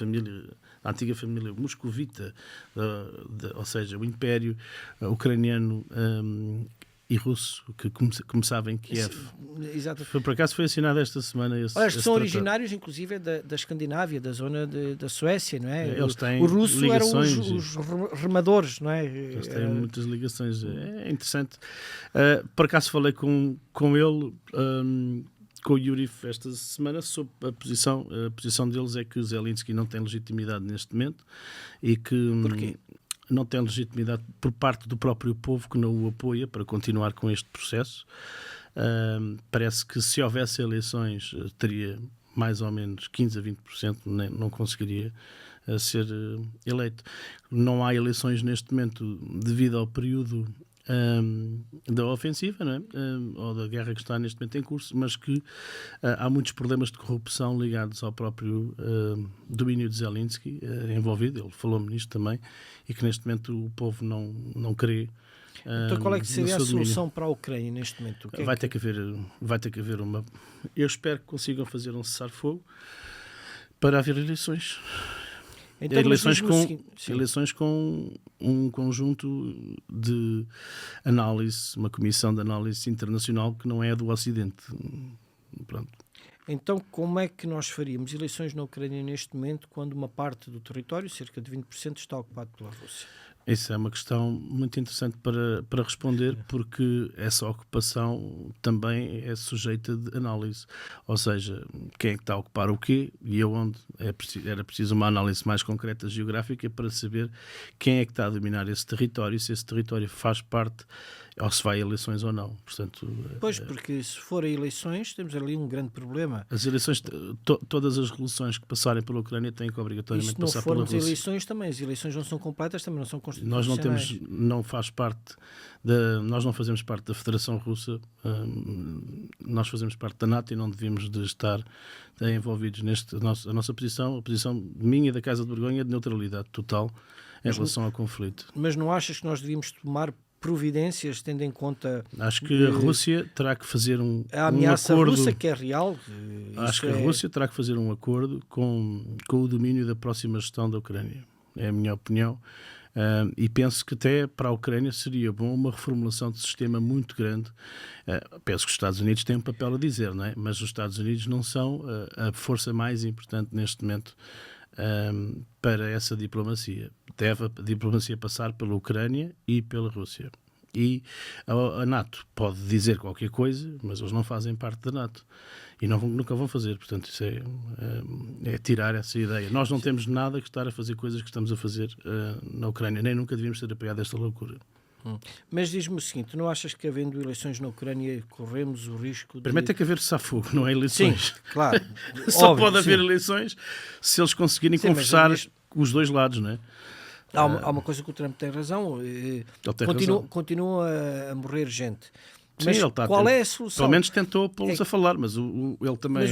Speaker 2: antiga família moscovita, ou seja, o Império Ucraniano e russo, que começava em Kiev.
Speaker 1: Exato.
Speaker 2: Por acaso foi assinado esta semana esse
Speaker 1: Olha, são
Speaker 2: tratado.
Speaker 1: Originários, inclusive, da Escandinávia, da zona da Suécia, não é?
Speaker 2: Eles têm
Speaker 1: o russo
Speaker 2: ligações,
Speaker 1: eram os remadores, não é?
Speaker 2: Eles têm muitas ligações. É interessante. Por acaso falei com ele, com o Yuri, esta semana, sobre a posição deles é que Zelensky não tem legitimidade neste momento e que...
Speaker 1: Porquê?
Speaker 2: Não tem legitimidade por parte do próprio povo que não o apoia para continuar com este processo. Parece que se houvesse eleições teria mais ou menos 15 a 20%, não conseguiria ser eleito. Não há eleições neste momento devido ao período da ofensiva, não é? Ou da guerra que está neste momento em curso, mas que há muitos problemas de corrupção ligados ao próprio domínio de Zelensky envolvido. Ele falou-me nisto também, e que neste momento o povo não crê.
Speaker 1: Então qual é que seria a solução para a Ucrânia neste momento?
Speaker 2: Vai ter que haver uma... Eu espero que consigam fazer um cessar-fogo para haver eleições. Então, eleições com um conjunto de análise, uma comissão de análise internacional que não é do Ocidente. Pronto.
Speaker 1: Então, como é que nós faríamos eleições na Ucrânia neste momento, quando uma parte do território, cerca de 20%, está ocupado pela Rússia?
Speaker 2: Isso é uma questão muito interessante para responder, porque essa ocupação também é sujeita de análise. Ou seja, quem é que está a ocupar o quê e aonde. Era preciso uma análise mais concreta geográfica para saber quem é que está a dominar esse território, se esse território faz parte ou se vai a eleições ou não. Portanto,
Speaker 1: pois, porque se for a eleições, temos ali um grande problema.
Speaker 2: As eleições, todas as resoluções que passarem pela Ucrânia têm que obrigatoriamente passar pela Rússia.
Speaker 1: Se não formos eleições também, as eleições não são completas, também não são constitucionais.
Speaker 2: Nós não fazemos parte da Federação Russa, nós fazemos parte da NATO e não devíamos de estar envolvidos neste. A nossa posição, a posição minha e da Casa de Borgonha é de neutralidade total em relação ao conflito.
Speaker 1: Mas não achas que nós devíamos tomar providências, tendo em conta...
Speaker 2: Acho que a Rússia terá que fazer
Speaker 1: a ameaça russa, que é real.
Speaker 2: Acho que a Rússia terá que fazer um acordo com o domínio da próxima gestão da Ucrânia. É a minha opinião. E penso que até para a Ucrânia seria bom uma reformulação de sistema muito grande. Penso que os Estados Unidos têm um papel a dizer, não é? Mas os Estados Unidos não são a força mais importante neste momento para essa diplomacia. Deve a diplomacia passar pela Ucrânia e pela Rússia. E a NATO pode dizer qualquer coisa, mas eles não fazem parte da NATO. E nunca vão fazer. Portanto, isso é tirar essa ideia. Nós não temos nada que estar a fazer coisas que estamos a fazer na Ucrânia. Nem nunca devíamos ter apoiado esta loucura.
Speaker 1: Mas diz-me o seguinte, tu não achas que havendo eleições na Ucrânia corremos o risco de...
Speaker 2: Primeiro tem que haver cessar-fogo, não é eleições.
Speaker 1: Sim, claro.
Speaker 2: Só
Speaker 1: óbvio,
Speaker 2: pode haver eleições se eles conseguirem conversar os dois lados, não é?
Speaker 1: Há uma coisa que o Trump tem razão. Continua a morrer gente. Mas
Speaker 2: sim,
Speaker 1: qual é a solução?
Speaker 2: Pelo menos tentou pô-los a falar, mas ele também...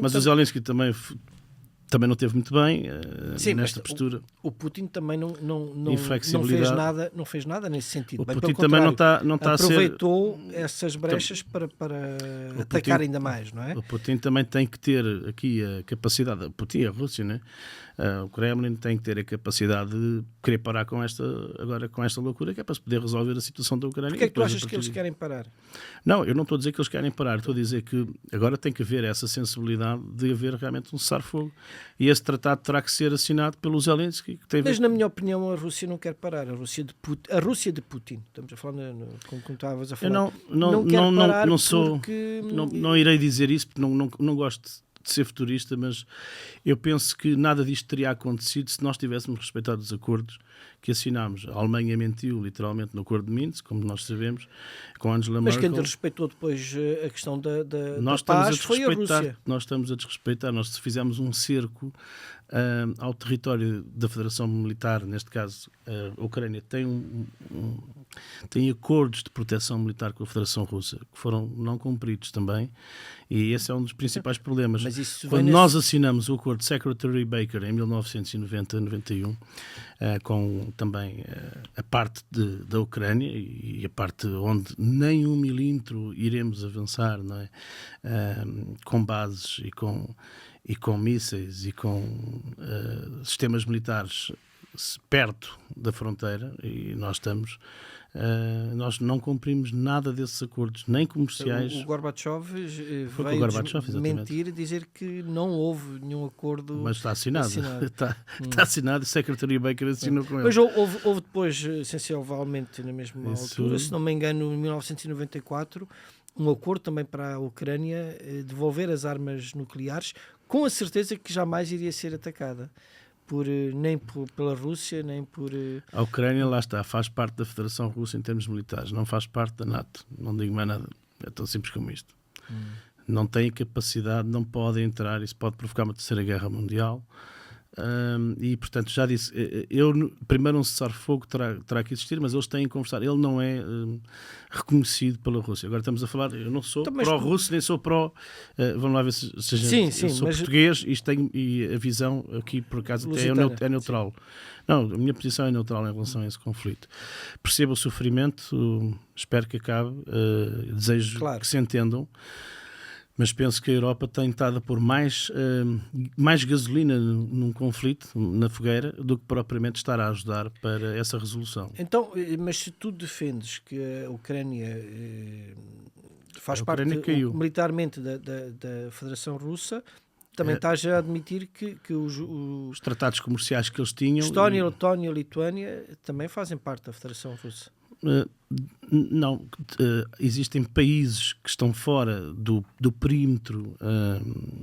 Speaker 2: Mas o Zelensky também não teve muito bem nesta postura.
Speaker 1: O Putin também não fez nada nesse sentido.
Speaker 2: O Putin também não está
Speaker 1: aproveitou essas brechas para atacar ainda mais, não é?
Speaker 2: O Putin também tem que ter aqui a capacidade, o Putin e a Rússia, não é? O Kremlin tem que ter a capacidade de querer parar com esta loucura, que é para se poder resolver a situação da Ucrânia.
Speaker 1: Porquê é que tu achas que eles querem parar?
Speaker 2: Não, eu não estou a dizer que eles querem parar, estou a dizer que agora tem que haver essa sensibilidade de haver realmente um cessar-fogo. E esse tratado terá que ser assinado pelo Zelensky.
Speaker 1: Mas, na minha opinião, a Rússia não quer parar. A Rússia de Putin. Estamos a falar como estavas a falar.
Speaker 2: Não irei dizer isso, porque não gosto de ser futurista, mas eu penso que nada disto teria acontecido se nós tivéssemos respeitado os acordos que assinámos. A Alemanha mentiu literalmente no acordo de Minsk, como nós sabemos, com Angela Merkel.
Speaker 1: Mas quem respeitou depois a questão da paz foi a Rússia.
Speaker 2: Nós estamos a desrespeitar. Nós fizemos um cerco ao território da Federação Militar, neste caso a Ucrânia, tem acordos de proteção militar com a Federação Russa que foram não cumpridos também, e esse é um dos principais problemas. Quando nós assinamos o acordo de Secretary Baker em 1990-91, com também a parte da Ucrânia e a parte onde nem 1 milímetro iremos avançar, não é? Com bases e com mísseis e com sistemas militares perto da fronteira, e nós não cumprimos nada desses acordos, nem comerciais.
Speaker 1: O Gorbachev veio mentir, dizer que não houve nenhum acordo.
Speaker 2: Mas está assinado. Está assinado, o Secretary Baker assinou com ele.
Speaker 1: Mas houve depois, sensivelmente na mesma altura, se não me engano, em 1994, um acordo também para a Ucrânia devolver as armas nucleares, com a certeza que jamais iria ser atacada. Nem pela Rússia, nem por...
Speaker 2: A Ucrânia, lá está, faz parte da Federação Russa em termos militares, não faz parte da NATO. Não digo mais nada, é tão simples como isto. Não tem capacidade, não pode entrar, isso pode provocar uma terceira guerra mundial. E, portanto, já disse, primeiro um cessar-fogo terá que existir, mas eles têm que conversar. Ele não é reconhecido pela Rússia. Agora estamos a falar, eu não sou pró-russo, nem sou pró... vamos lá ver se a gente...
Speaker 1: Sim,
Speaker 2: sou português e a visão aqui, por acaso, é neutral. Não, a minha posição é neutral em relação a esse conflito. Percebo o sofrimento, espero que acabe, desejo que se entendam. Mas penso que a Europa tem estado a pôr mais gasolina num conflito, na fogueira, do que propriamente estar a ajudar para essa resolução.
Speaker 1: Então, mas se tu defendes que a Ucrânia faz parte militarmente da Federação Russa, também estás a admitir que os
Speaker 2: tratados comerciais que eles tinham...
Speaker 1: Estónia, Letónia e Lituânia também fazem parte da Federação Russa.
Speaker 2: Não, existem países que estão fora do perímetro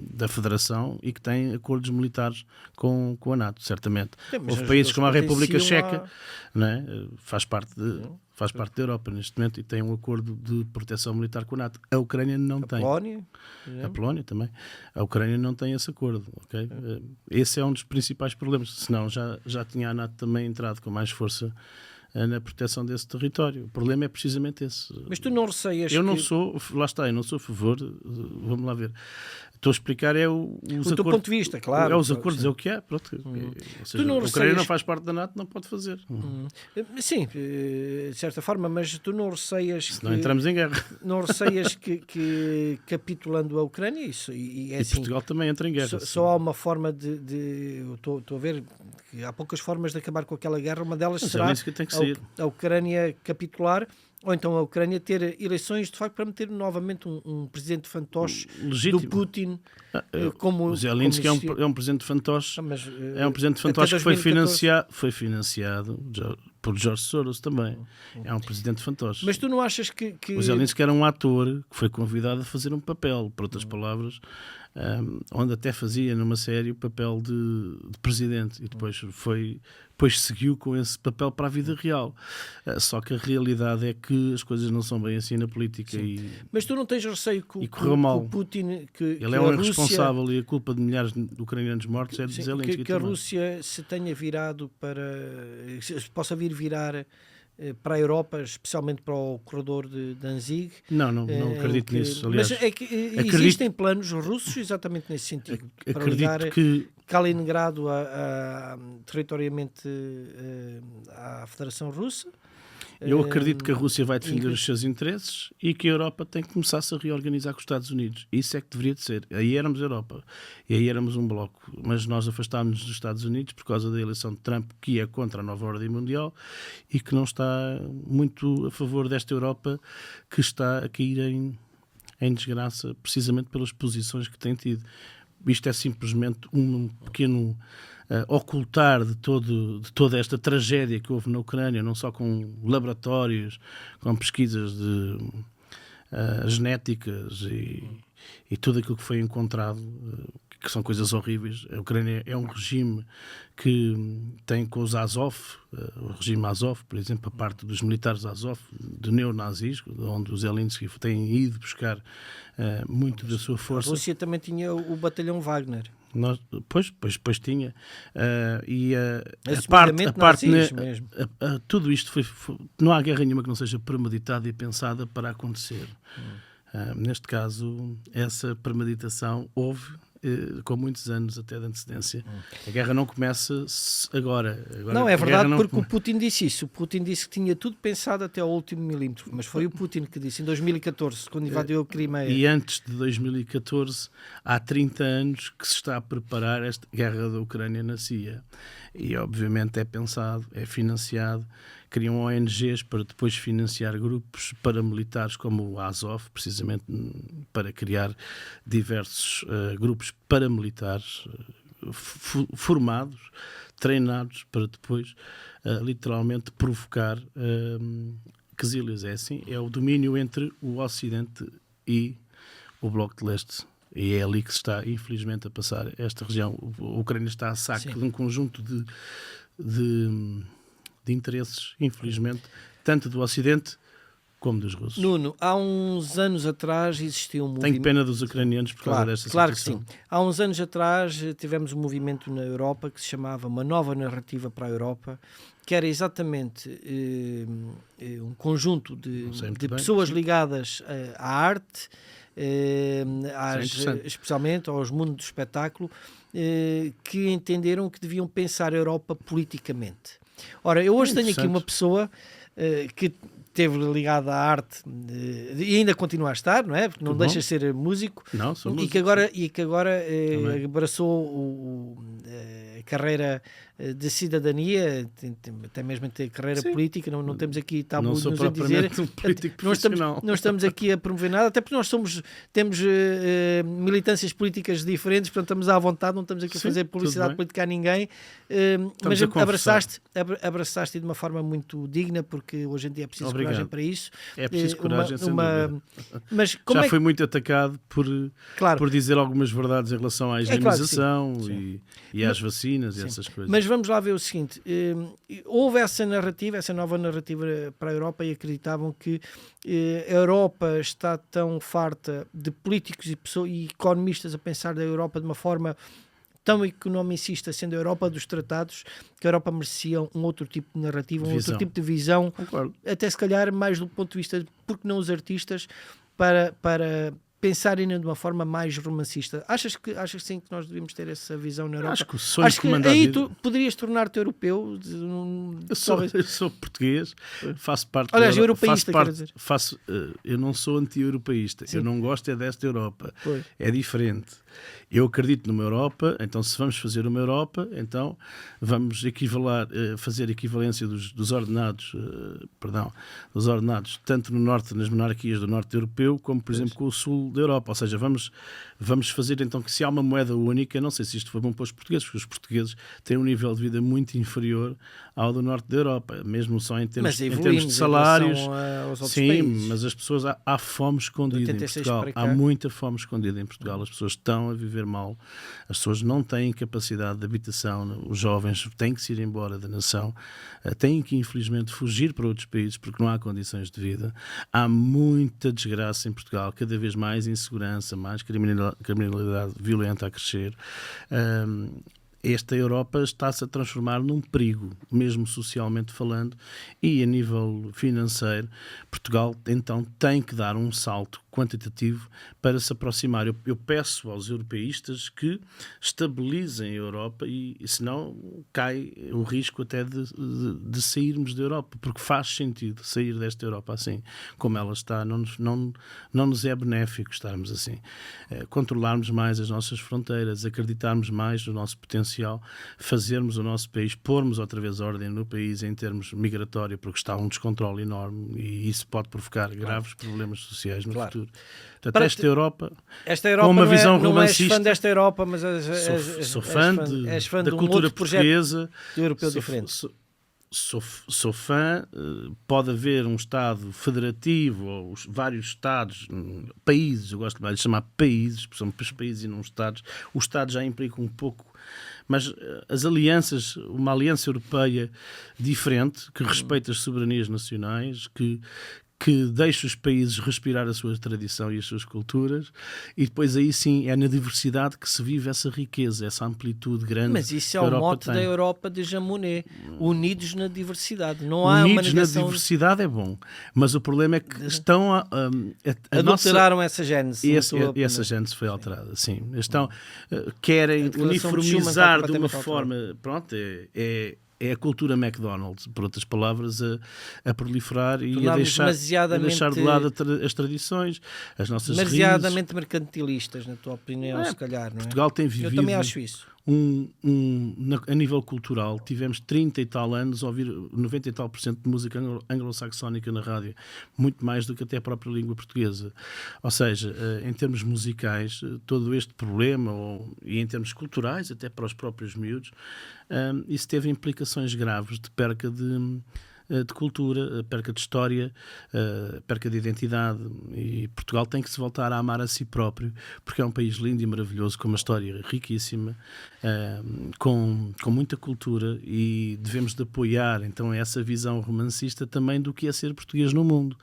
Speaker 2: da Federação e que têm acordos militares com a NATO, certamente. Houve países como a República Checa, não é? faz parte da Europa neste momento e tem um acordo de proteção militar com a NATO. A Ucrânia não tem. A Polónia também. A Ucrânia não tem esse acordo. Okay? Esse é um dos principais problemas. Senão já tinha a NATO também entrado com mais força na proteção desse território. O problema é precisamente esse.
Speaker 1: Mas tu não receias
Speaker 2: não sou a favor, vamos lá ver. Estou a explicar os
Speaker 1: teu ponto de vista, claro.
Speaker 2: É os acordos, sim. É o que é. Pronto. Ou seja, a Ucrânia não faz parte da NATO, não pode fazer.
Speaker 1: Sim, de certa forma, mas tu não receias
Speaker 2: se não entramos em guerra.
Speaker 1: Não receias que capitulando a Ucrânia, e assim,
Speaker 2: Portugal também entra em guerra.
Speaker 1: Só há uma forma estou a ver que há poucas formas de acabar com aquela guerra, uma delas será a Ucrânia capitular, ou então a Ucrânia ter eleições, de facto, para meter novamente um presidente fantoche legítimo do Putin.
Speaker 2: O Zelensky é um presidente fantoche. É um presidente fantoche que foi financiado por George Soros também. É um presidente fantoche.
Speaker 1: Mas tu não achas que...
Speaker 2: O Zelensky era um ator que foi convidado a fazer um papel, por outras palavras, onde até fazia numa série o papel de presidente e depois seguiu com esse papel para a vida real. Só que a realidade é que as coisas não são bem assim na política.
Speaker 1: Mas tu não tens receio que
Speaker 2: o
Speaker 1: Putin...
Speaker 2: Ele é um responsável e a culpa de milhares de ucranianos mortos é de Zelensky.
Speaker 1: Que a Rússia se tenha virado possa virar para a Europa, especialmente para o corredor de Danzig.
Speaker 2: Não acredito nisso, aliás.
Speaker 1: Mas é que existem planos russos exatamente nesse sentido, para ligar Kaliningrado territorialmente à Federação Russa.
Speaker 2: Eu acredito que a Rússia vai defender os seus interesses e que a Europa tem que começar-se a reorganizar com os Estados Unidos. Isso é que deveria de ser. Aí éramos Europa. E aí éramos um bloco. Mas nós afastámos-nos dos Estados Unidos por causa da eleição de Trump, que é contra a nova ordem mundial e que não está muito a favor desta Europa que está a cair em desgraça precisamente pelas posições que tem tido. Isto é simplesmente um pequeno... ocultar de toda esta tragédia que houve na Ucrânia, não só com laboratórios, com pesquisas genéticas e tudo aquilo que foi encontrado, que são coisas horríveis. A Ucrânia é um regime que tem com os Azov, o regime Azov, por exemplo, a parte dos militares Azov, do neonazismo, onde os Zelensky têm ido buscar muito da sua força.
Speaker 1: A Rússia também tinha o batalhão Wagner.
Speaker 2: Pois tinha. Tudo isto não há guerra nenhuma que não seja premeditada e pensada para acontecer. Neste caso, essa premeditação houve com muitos anos até de antecedência. A guerra não começa agora.
Speaker 1: Não, é verdade, porque o Putin disse isso. O Putin disse que tinha tudo pensado até ao último milímetro, mas foi o Putin que disse em 2014, quando invadiu a Crimeia.
Speaker 2: E antes de 2014, há 30 anos que se está a preparar esta guerra da Ucrânia na CIA. E, obviamente, é pensado, é financiado. Criam ONGs para depois financiar grupos paramilitares como o Azov, precisamente para criar diversos grupos paramilitares formados, treinados para depois literalmente provocar quesílias. É assim, é o domínio entre o Ocidente e o Bloco de Leste. E é ali que se está, infelizmente, a passar esta região. A Ucrânia está a saco de um conjunto de interesses, infelizmente, tanto do Ocidente como dos russos.
Speaker 1: Nuno, há uns anos atrás existiu um movimento...
Speaker 2: Tenho pena dos ucranianos por causa desta situação.
Speaker 1: Claro que sim. Há uns anos atrás tivemos um movimento na Europa que se chamava Uma Nova Narrativa para a Europa, que era exatamente um conjunto de pessoas ligadas à arte, especialmente aos mundos do espetáculo, que entenderam que deviam pensar a Europa politicamente. Ora, eu hoje tenho aqui uma pessoa que esteve ligada à arte e ainda continua a estar, não é? Porque não deixa de ser músico.
Speaker 2: Não, sou músico.
Speaker 1: E que agora abraçou a carreira de cidadania, até mesmo a carreira política. Não temos aqui tabu
Speaker 2: nos
Speaker 1: a dizer.
Speaker 2: Um político profissional.
Speaker 1: Não estamos aqui a promover nada, até porque nós temos militâncias políticas diferentes, portanto estamos à vontade, não estamos aqui a fazer publicidade política a ninguém. Mas abraçaste de uma forma muito digna, porque hoje em dia é preciso coragem para isso.
Speaker 2: É preciso coragem, sem dúvida. Mas fui muito atacado por dizer algumas verdades em relação à islamização e às vacinas e essas coisas.
Speaker 1: Mas vamos lá ver o seguinte, houve essa nova narrativa para a Europa e acreditavam que a Europa está tão farta de políticos e economistas a pensar da Europa de uma forma tão economicista, sendo a Europa dos tratados, que a Europa merecia um outro tipo de narrativa, outro tipo de visão.
Speaker 2: Concordo.
Speaker 1: Até se calhar mais do ponto de vista, porque não os artistas, para pensarem de uma forma mais romancista. Achas que sim que nós devíamos ter essa visão na Europa?
Speaker 2: Acho que o sonho que
Speaker 1: aí tu poderias tornar-te europeu?
Speaker 2: Eu sou português, faço parte...
Speaker 1: Aliás, europeísta, quer dizer.
Speaker 2: Eu não sou anti-europeísta, eu não gosto desta Europa.
Speaker 1: Pois.
Speaker 2: É diferente. Eu acredito numa Europa, então se vamos fazer uma Europa, então vamos fazer equivalência dos ordenados, tanto no norte, nas monarquias do norte europeu, como por exemplo com o sul da Europa. Ou seja, vamos fazer então que se há uma moeda única, não sei se isto foi bom para os portugueses, porque os portugueses têm um nível de vida muito inferior ao do norte da Europa, mesmo só em termos de salários. Sim, mas as pessoas, há fome escondida em Portugal. Há muita fome escondida em Portugal. As pessoas estão a viver mal. As pessoas não têm capacidade de habitação. Os jovens têm que se ir embora da nação. Têm que, infelizmente, fugir para outros países porque não há condições de vida. Há muita desgraça em Portugal. Cada vez mais insegurança, mais criminalidade violenta a crescer. Esta Europa está-se a transformar num perigo, mesmo socialmente falando, e a nível financeiro, Portugal então tem que dar um salto quantitativo para se aproximar. Eu peço aos europeístas que estabilizem a Europa e senão cai o risco até de sairmos da Europa, porque faz sentido sair desta Europa assim, como ela está, não nos é benéfico estarmos assim. Controlarmos mais as nossas fronteiras, acreditarmos mais no nosso potencial, fazermos o nosso país, pormos outra vez ordem no país em termos migratórios, porque está um descontrole enorme e isso pode provocar graves problemas sociais no futuro. Portanto, esta Europa com uma visão romancista.
Speaker 1: Não és fã desta Europa, mas
Speaker 2: sou fã da cultura portuguesa,
Speaker 1: europeu diferente.
Speaker 2: Sou fã, pode haver um Estado federativo ou vários Estados, países, eu gosto mais de chamar países, porque são países e não Estados. O Estado já implica um pouco, mas as alianças, uma aliança europeia diferente, que respeita as soberanias nacionais, que que deixe os países respirar a sua tradição e as suas culturas, e depois aí sim é na diversidade que se vive essa riqueza, essa amplitude grande.
Speaker 1: Mas isso é o mote da Europa de Jean Monnet, unidos na diversidade. Não há unidos uma negação...
Speaker 2: na diversidade é bom, mas o problema é que estão
Speaker 1: adulteraram essa gênese.
Speaker 2: Essa gênese foi alterada, sim. Querem uniformizar de uma forma... Pronto, é a cultura McDonald's, por outras palavras, a proliferar e a deixar de lado as tradições, as nossas raízes.
Speaker 1: Demasiadamente mercantilistas, na tua opinião, se calhar. Não é?
Speaker 2: Portugal tem vivido...
Speaker 1: Eu também acho isso.
Speaker 2: A nível cultural, tivemos 30 e tal anos a ouvir 90 e tal % de música anglo-saxónica na rádio, muito mais do que até a própria língua portuguesa. Ou seja, em termos musicais, todo este problema, e em termos culturais, até para os próprios miúdos, isso teve implicações graves de perca de cultura, perca de história, perca de identidade, e Portugal tem que se voltar a amar a si próprio, porque é um país lindo e maravilhoso, com uma história riquíssima, com muita cultura, e devemos de apoiar então essa visão romancista também do que é ser português no mundo,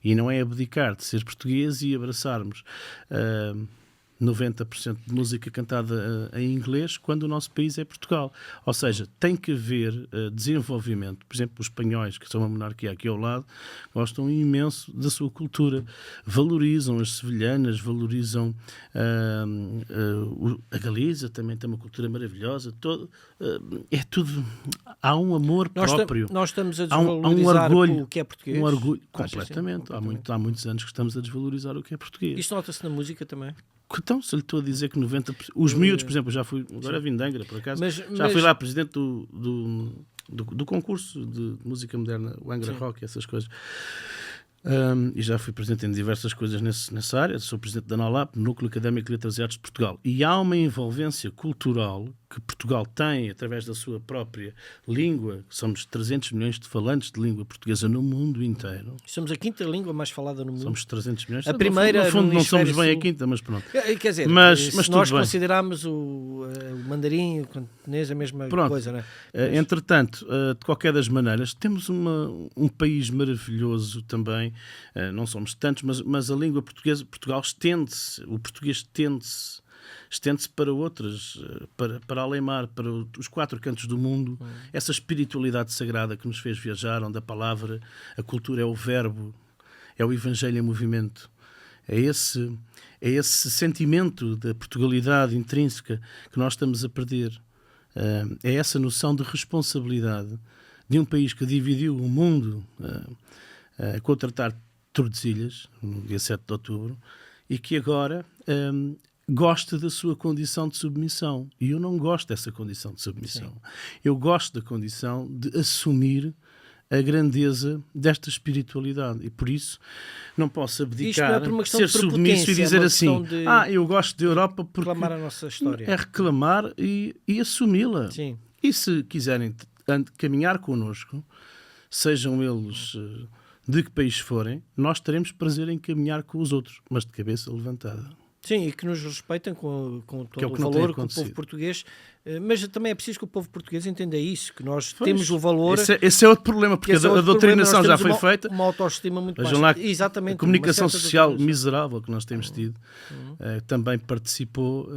Speaker 2: e não é abdicar de ser português e abraçarmos 90% de música cantada em inglês, quando o nosso país é Portugal. Ou seja, tem que haver desenvolvimento. Por exemplo, os espanhóis, que são uma monarquia aqui ao lado, gostam imenso da sua cultura. Valorizam as sevilhanas, valorizam a Galiza, também tem uma cultura maravilhosa. É tudo... Há um amor próprio.
Speaker 1: Nós estamos a desvalorizar o que é português.
Speaker 2: Um orgulho, completamente. Há muitos anos que estamos a desvalorizar o que é português.
Speaker 1: Isto nota-se na música também?
Speaker 2: Então, se lhe estou a dizer que 90%... Os miúdos, por exemplo, já fui... Agora vim de Angra, por acaso. Já fui lá presidente do concurso de música moderna, o Angra Rock, essas coisas. E já fui presidente em diversas coisas nessa área. Sou presidente da NOLAP, Núcleo Académico de Letras e Artes de Portugal. E há uma envolvência cultural que Portugal tem através da sua própria língua. Somos 300 milhões de falantes de língua portuguesa no mundo inteiro.
Speaker 1: Somos a quinta língua mais falada no mundo.
Speaker 2: Somos 300 milhões.
Speaker 1: A primeira,
Speaker 2: no fundo não somos bem a quinta, mas pronto.
Speaker 1: Quer dizer,
Speaker 2: mas
Speaker 1: se nós considerarmos o mandarim, o cantonês, a mesma coisa, não é?
Speaker 2: Entretanto, de qualquer das maneiras, temos um país maravilhoso também. Não somos tantos, mas a língua portuguesa, Portugal estende-se, o português estende-se para outras, para além-mar, para os 4 cantos do mundo. Essa espiritualidade sagrada que nos fez viajar, onde a palavra, a cultura é o verbo, é o evangelho em movimento. É esse sentimento da Portugalidade intrínseca que nós estamos a perder. É essa noção de responsabilidade de um país que dividiu o mundo com o Tratado de Tordesilhas, no dia 7 de outubro, e que agora gosta da sua condição de submissão. E eu não gosto dessa condição de submissão. Sim. Eu gosto da condição de assumir a grandeza desta espiritualidade. E por isso não posso abdicar, ser submisso e dizer assim, eu gosto da Europa porque...
Speaker 1: Reclamar a nossa história.
Speaker 2: É reclamar e assumi-la.
Speaker 1: Sim.
Speaker 2: E se quiserem caminhar connosco, sejam eles... de que país forem, nós teremos prazer em caminhar com os outros, mas de cabeça levantada.
Speaker 1: Sim, e que nos respeitem com todo o valor que o povo português... Mas também é preciso que o povo português entenda isso, que nós temos o valor...
Speaker 2: Esse é outro problema, porque a doutrinação já foi feita.
Speaker 1: Uma autoestima muito
Speaker 2: mais...
Speaker 1: Lá, exatamente.
Speaker 2: A comunicação social miserável que nós temos tido também participou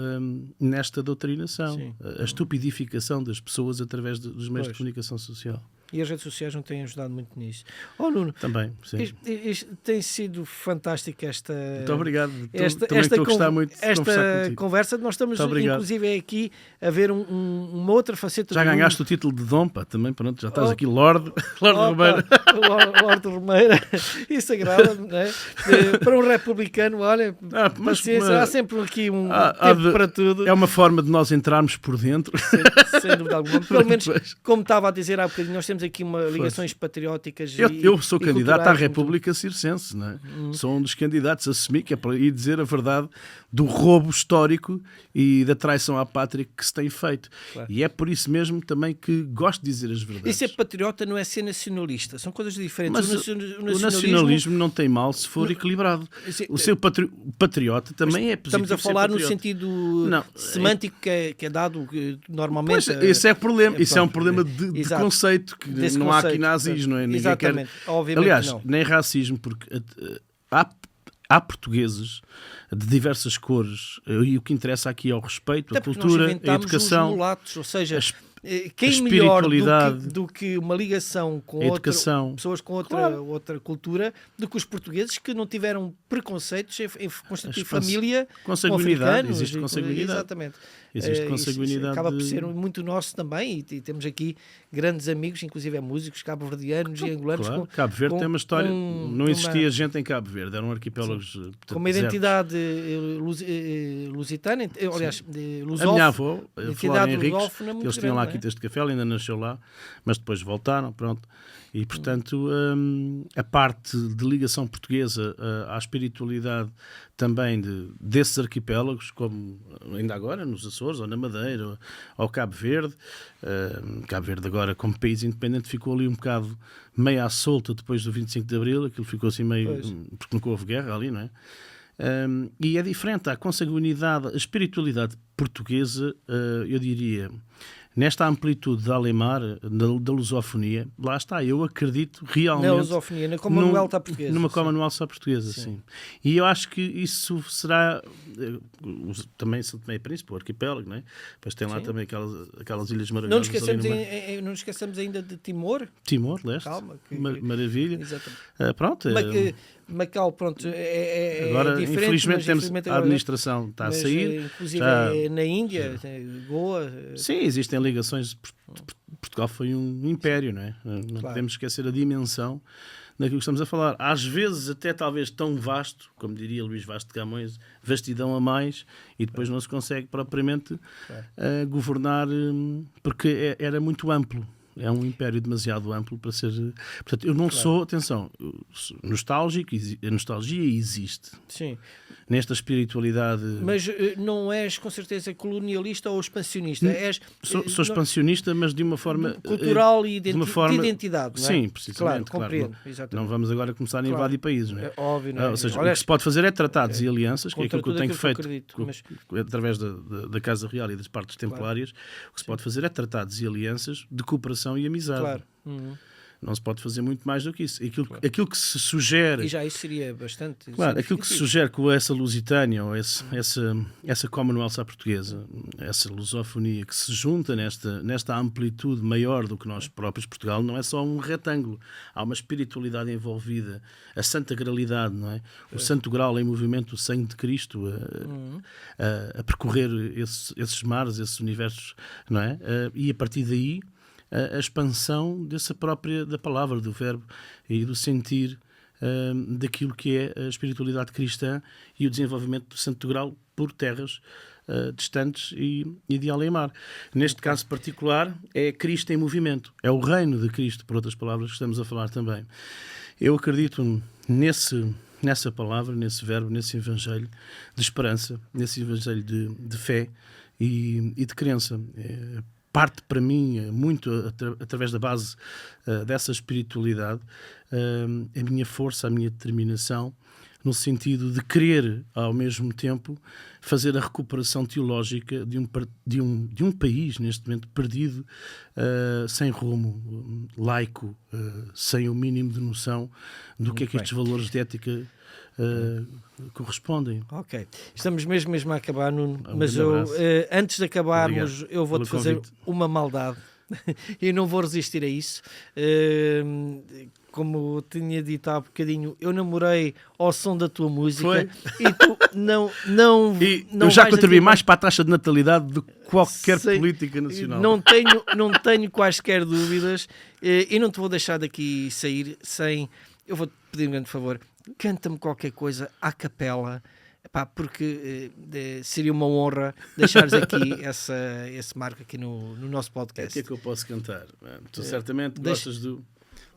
Speaker 2: nesta doutrinação. A estupidificação das pessoas através dos meios de comunicação social.
Speaker 1: E as redes sociais não têm ajudado muito nisso. Nuno,
Speaker 2: também, sim.
Speaker 1: Tem sido fantástica esta...
Speaker 2: Muito obrigado. Também estou a gostar muito de conversar contigo.
Speaker 1: Conversa. Nós estamos, inclusive, aqui a ver uma outra faceta...
Speaker 2: Já ganhaste o título de Dom, também, pronto, já estás aqui, Lorde Romeira.
Speaker 1: Lorde Romeira. Isso agrada, não é? Para um republicano, olha, paciência, há sempre aqui tempo para tudo.
Speaker 2: É uma forma de nós entrarmos por dentro.
Speaker 1: Sem dúvida alguma. Pelo menos, como estava a dizer há bocadinho, nós temos aqui ligações patrióticas.
Speaker 2: Eu sou candidato à República Circense, não é? Sou um dos candidatos, assumi que é para ir dizer a verdade do roubo histórico e da traição à pátria que se tem feito. Claro. E é por isso mesmo também que gosto de dizer as verdades.
Speaker 1: E ser patriota não é ser nacionalista, são coisas diferentes.
Speaker 2: Mas o nacionalismo não tem mal se for equilibrado. O seu patriota também é positivo.
Speaker 1: Estamos a falar no sentido semântico que é dado normalmente.
Speaker 2: Pois, esse é o problema. Isso é um problema de conceito que não há aqui nazis, não é? Ninguém
Speaker 1: exatamente,
Speaker 2: quer...
Speaker 1: obviamente.
Speaker 2: Aliás,
Speaker 1: não.
Speaker 2: nem racismo, porque há portugueses de diversas cores, e o que interessa aqui é o respeito, a cultura, a educação,
Speaker 1: os mulatos, ou seja, quem
Speaker 2: a
Speaker 1: melhor
Speaker 2: espiritualidade,
Speaker 1: do que uma ligação com pessoas com outra cultura, do que os portugueses que não tiveram preconceitos em constituir família com africanos.
Speaker 2: Existe consanguinidade.
Speaker 1: Exatamente.
Speaker 2: Existe consanguinidade.
Speaker 1: Acaba por ser muito nosso também, e temos aqui grandes amigos, inclusive músicos cabo-verdianos e angolanos.
Speaker 2: Claro, Cabo Verde tem uma história, não existia gente em Cabo Verde, eram arquipélagos
Speaker 1: com uma identidade lusitana, aliás, lusófona.
Speaker 2: A minha avó, Flora Henriques, eles tinham lá
Speaker 1: grande,
Speaker 2: Quitas de Café, ela ainda nasceu lá, mas depois voltaram, pronto. E, portanto, a parte de ligação portuguesa à espiritualidade também desses arquipélagos, como ainda agora nos Açores, ou na Madeira, ou Cabo Verde. Cabo Verde agora, como país independente, ficou ali um bocado meio à solta depois do 25 de Abril, aquilo ficou assim meio... porque nunca houve guerra ali, não é? E é diferente, a consanguinidade, a espiritualidade portuguesa, eu diria... Nesta amplitude da Alemar, da lusofonia, lá está, eu acredito realmente...
Speaker 1: Na lusofonia, na Commonwealth portuguesa.
Speaker 2: Numa Commonwealth portuguesa, sim. E eu acho que isso será... Também São Tomé e Príncipe, o arquipélago, não é? Depois tem lá também aquelas ilhas maravilhosas.
Speaker 1: Não nos esqueçamos ainda de Timor.
Speaker 2: Leste.
Speaker 1: Calma.
Speaker 2: Maravilha.
Speaker 1: Exatamente.
Speaker 2: Pronto.
Speaker 1: Macau, pronto,
Speaker 2: agora,
Speaker 1: diferente.
Speaker 2: Infelizmente, temos a administração está a sair.
Speaker 1: Inclusive na Índia, Goa...
Speaker 2: Sim, existem ligações. Portugal foi um império, não é? Não podemos esquecer a dimensão daquilo que estamos a falar. Às vezes até talvez tão vasto, como diria Luís Vaz de Camões, vastidão a mais, e depois não se consegue propriamente governar, porque era muito amplo. É um império demasiado amplo para ser... Portanto, eu não sou, atenção, nostálgico, a nostalgia existe.
Speaker 1: Sim.
Speaker 2: Nesta espiritualidade...
Speaker 1: Mas não és, com certeza, colonialista ou expansionista?
Speaker 2: Sou expansionista, mas de uma forma...
Speaker 1: Cultural e de identidade, não é?
Speaker 2: Sim, precisamente.
Speaker 1: Claro, compreendo.
Speaker 2: Não vamos agora começar a invadir países, não é?
Speaker 1: Óbvio, não é?
Speaker 2: Ou seja, o que se pode fazer é tratados e alianças, que é aquilo que eu tenho feito através da Casa Real e das partes templárias. O que se pode fazer é tratados e alianças de cooperação e amizade.
Speaker 1: Claro.
Speaker 2: Não se pode fazer muito mais do que isso. Aquilo que se sugere...
Speaker 1: E já isso seria bastante...
Speaker 2: Claro, aquilo que se sugere com essa Lusitânia, ou essa Commonwealth à portuguesa, essa lusofonia que se junta nesta amplitude maior do que nós próprios, Portugal, não é só um retângulo. Há uma espiritualidade envolvida, a Santa Gralidade, não é? O Santo Grau em movimento, o sangue de Cristo, a percorrer esses mares, esses universos, não é? E a partir daí... a expansão da palavra, do verbo e do sentir daquilo que é a espiritualidade cristã e o desenvolvimento do Santo Grau por terras distantes e de além mar. Neste caso particular, é Cristo em movimento. É o reino de Cristo, por outras palavras, que estamos a falar também. Eu acredito nessa palavra, nesse verbo, nesse evangelho de esperança, nesse evangelho de fé e de crença. Parte para mim muito através da base dessa espiritualidade, a minha força, a minha determinação, no sentido de querer, ao mesmo tempo, fazer a recuperação teológica de um país, neste momento, perdido, sem rumo, laico, sem o mínimo de noção do que é que estes valores de ética correspondem.
Speaker 1: Ok. Estamos mesmo a acabar, Nuno, mas antes de acabarmos, eu vou-te fazer uma maldade e não vou resistir a isso. Como tinha dito há bocadinho, eu namorei ao som da tua música. E tu não
Speaker 2: eu já contribuí mais para a taxa de natalidade do que qualquer política nacional.
Speaker 1: Não tenho quaisquer dúvidas e não te vou deixar daqui sair sem... Eu vou-te pedir um grande favor, canta-me qualquer coisa à capela, porque seria uma honra deixares aqui esse marco aqui no nosso podcast.
Speaker 2: O que é que eu posso cantar? Tu certamente gostas do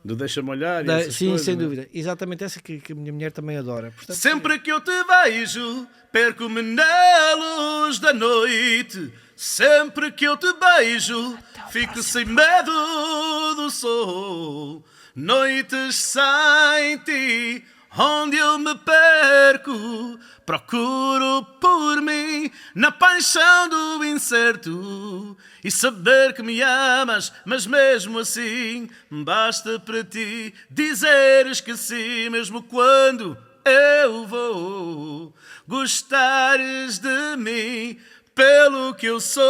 Speaker 2: Deixa-me Olhar e essas
Speaker 1: sim,
Speaker 2: coisas,
Speaker 1: sem dúvida. Exatamente essa que a minha mulher também adora. Portanto,
Speaker 2: sempre que eu te vejo, perco-me na luz da noite. Sempre que eu te beijo, fico sem medo do sol. Noites sem ti,
Speaker 3: onde eu me perco, procuro por mim na paixão do incerto e saber que me amas, mas mesmo assim basta para ti dizeres que sim, mesmo quando eu vou. Gostares de mim pelo que eu sou,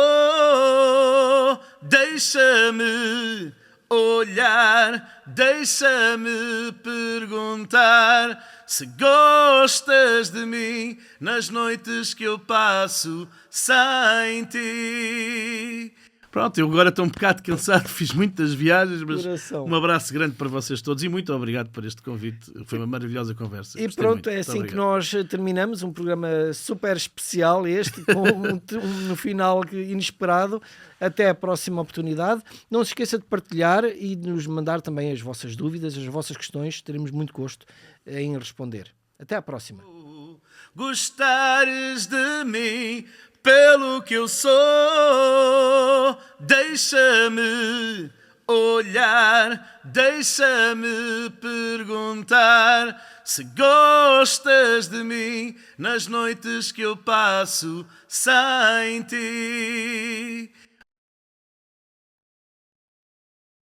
Speaker 3: deixa-me olhar, deixa-me perguntar se gostas de mim nas noites que eu passo sem ti. Pronto, eu agora estou um bocado cansado, fiz muitas viagens, mas um abraço grande para vocês todos e muito obrigado por este convite. Foi uma maravilhosa conversa.
Speaker 1: E gostei pronto, muito. É assim que nós terminamos um programa super especial, este, com no final inesperado. Até a próxima oportunidade. Não se esqueça de partilhar e de nos mandar também as vossas dúvidas, as vossas questões. Teremos muito gosto em responder. Até à próxima. Gostares de mim pelo que eu sou, deixa-me olhar, deixa-me perguntar se gostas de mim nas noites que eu passo sem ti.